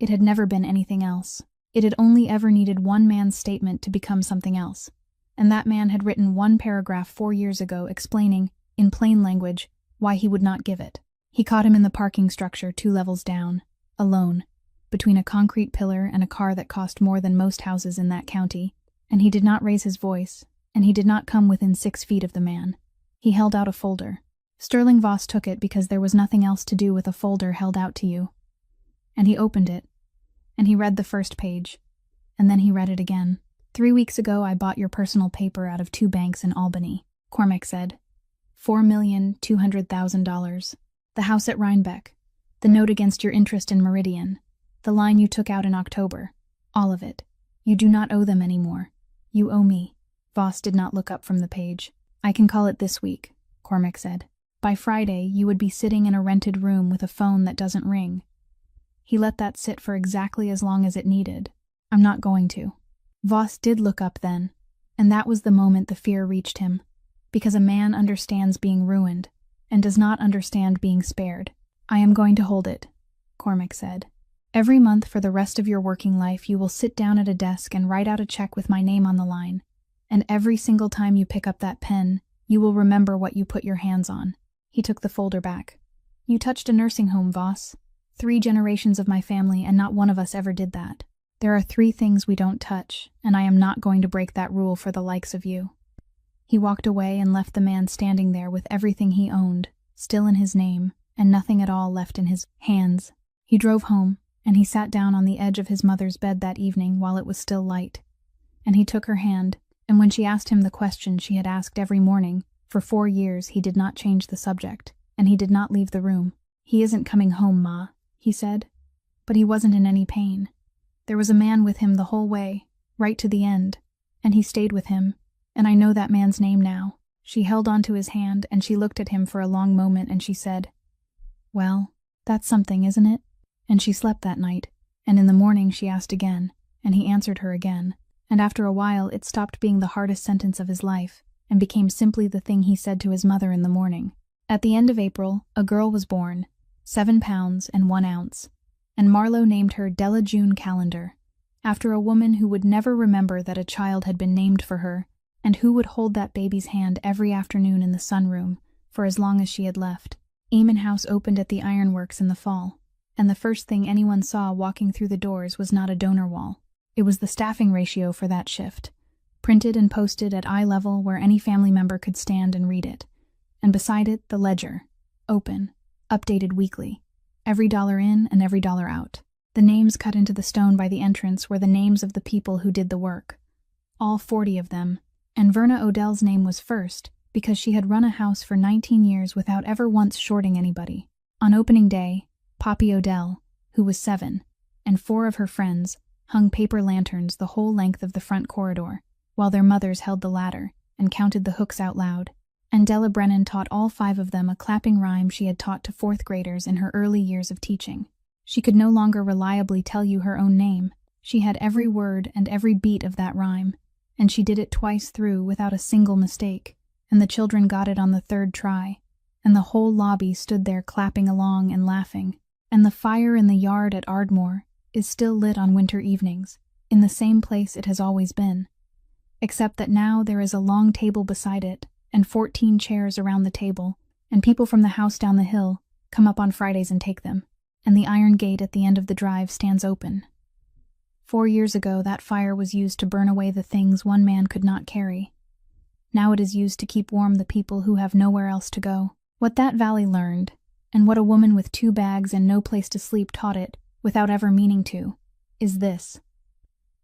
It had never been anything else. It had only ever needed one man's statement to become something else, and that man had written one paragraph 4 years ago explaining, in plain language, why he would not give it. He caught him in the parking structure 2 levels down, alone, between a concrete pillar and a car that cost more than most houses in that county, and he did not raise his voice, and he did not come within 6 feet of the man. He held out a folder. Sterling Voss took it because there was nothing else to do with a folder held out to you. And he opened it, and he read the first page, and then he read it again. "3 weeks ago I bought your personal paper out of 2 banks in Albany," Cormac said. $4,200,000. The house at Rhinebeck, the note against your interest in Meridian, the line you took out in October, all of it. You do not owe them anymore. You owe me." Voss did not look up from the page. "I can call it this week," Cormac said. "By Friday, you would be sitting in a rented room with a phone that doesn't ring." He let that sit for exactly as long as it needed. "I'm not going to." Voss did look up then, and that was the moment the fear reached him, because a man understands being ruined, and does not understand being spared. "I am going to hold it," Cormac said. "Every month for the rest of your working life you will sit down at a desk and write out a check with my name on the line, and every single time you pick up that pen, you will remember what you put your hands on." He took the folder back. "You touched a nursing home, Voss. 3 generations of my family, and not one of us ever did that. There are 3 things we don't touch, and I am not going to break that rule for the likes of you." He walked away and left the man standing there with everything he owned, still in his name, and nothing at all left in his hands. He drove home, and he sat down on the edge of his mother's bed that evening while it was still light. And he took her hand, and when she asked him the question she had asked every morning, for 4 years he did not change the subject. and he did not leave the room. "He isn't coming home, Ma," he said. But he wasn't in any pain. There was a man with him the whole way, right to the end, and he stayed with him, and I know that man's name now. She held onto his hand, and she looked at him for a long moment, and she said, "Well, that's something, isn't it?" And she slept that night, and in the morning she asked again, and he answered her again, and after a while it stopped being the hardest sentence of his life, and became simply the thing he said to his mother in the morning. At the end of April, a girl was born, 7 pounds and 1 ounce, and Marlowe named her Della June Calendar, after a woman who would never remember that a child had been named for her, and who would hold that baby's hand every afternoon in the sunroom for as long as she had left. Eamon House opened at the ironworks in the fall, and the first thing anyone saw walking through the doors was not a donor wall. It was the staffing ratio for that shift, printed and posted at eye level where any family member could stand and read it. And beside it, the ledger, open, updated weekly, every dollar in and every dollar out. The names cut into the stone by the entrance were the names of the people who did the work, all 40 of them, and Verna Odell's name was first because she had run a house for 19 years without ever once shorting anybody. On opening day, Poppy Odell, who was 7, and 4 of her friends, hung paper lanterns the whole length of the front corridor, while their mothers held the ladder and counted the hooks out loud. And Della Brennan taught all 5 of them a clapping rhyme she had taught to 4th graders in her early years of teaching. She could no longer reliably tell you her own name. She had every word and every beat of that rhyme, and she did it twice through without a single mistake, and the children got it on the 3rd try, and the whole lobby stood there clapping along and laughing. And the fire in the yard at Ardmore is still lit on winter evenings, in the same place it has always been, except that now there is a long table beside it, and 14 chairs around the table, and people from the house down the hill come up on Fridays and take them, and the iron gate at the end of the drive stands open. 4 years ago that fire was used to burn away the things one man could not carry. Now it is used to keep warm the people who have nowhere else to go. What that valley learned, and what a woman with 2 bags and no place to sleep taught it, without ever meaning to, is this: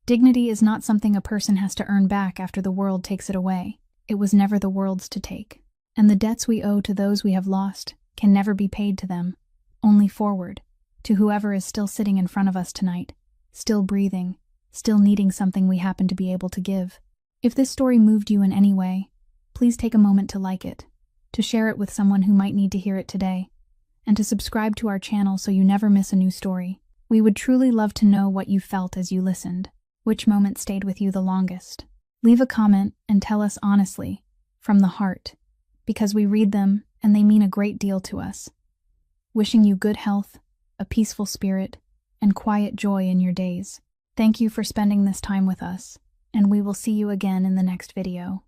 dignity is not something a person has to earn back after the world takes it away. It was never the world's to take. And the debts we owe to those we have lost can never be paid to them, only forward, to whoever is still sitting in front of us tonight, still breathing, still needing something we happen to be able to give. If this story moved you in any way, please take a moment to like it, to share it with someone who might need to hear it today, and to subscribe to our channel so you never miss a new story. We would truly love to know what you felt as you listened, which moment stayed with you the longest. Leave a comment and tell us honestly, from the heart, because we read them and they mean a great deal to us. Wishing you good health, a peaceful spirit, and quiet joy in your days. Thank you for spending this time with us, and we will see you again in the next video.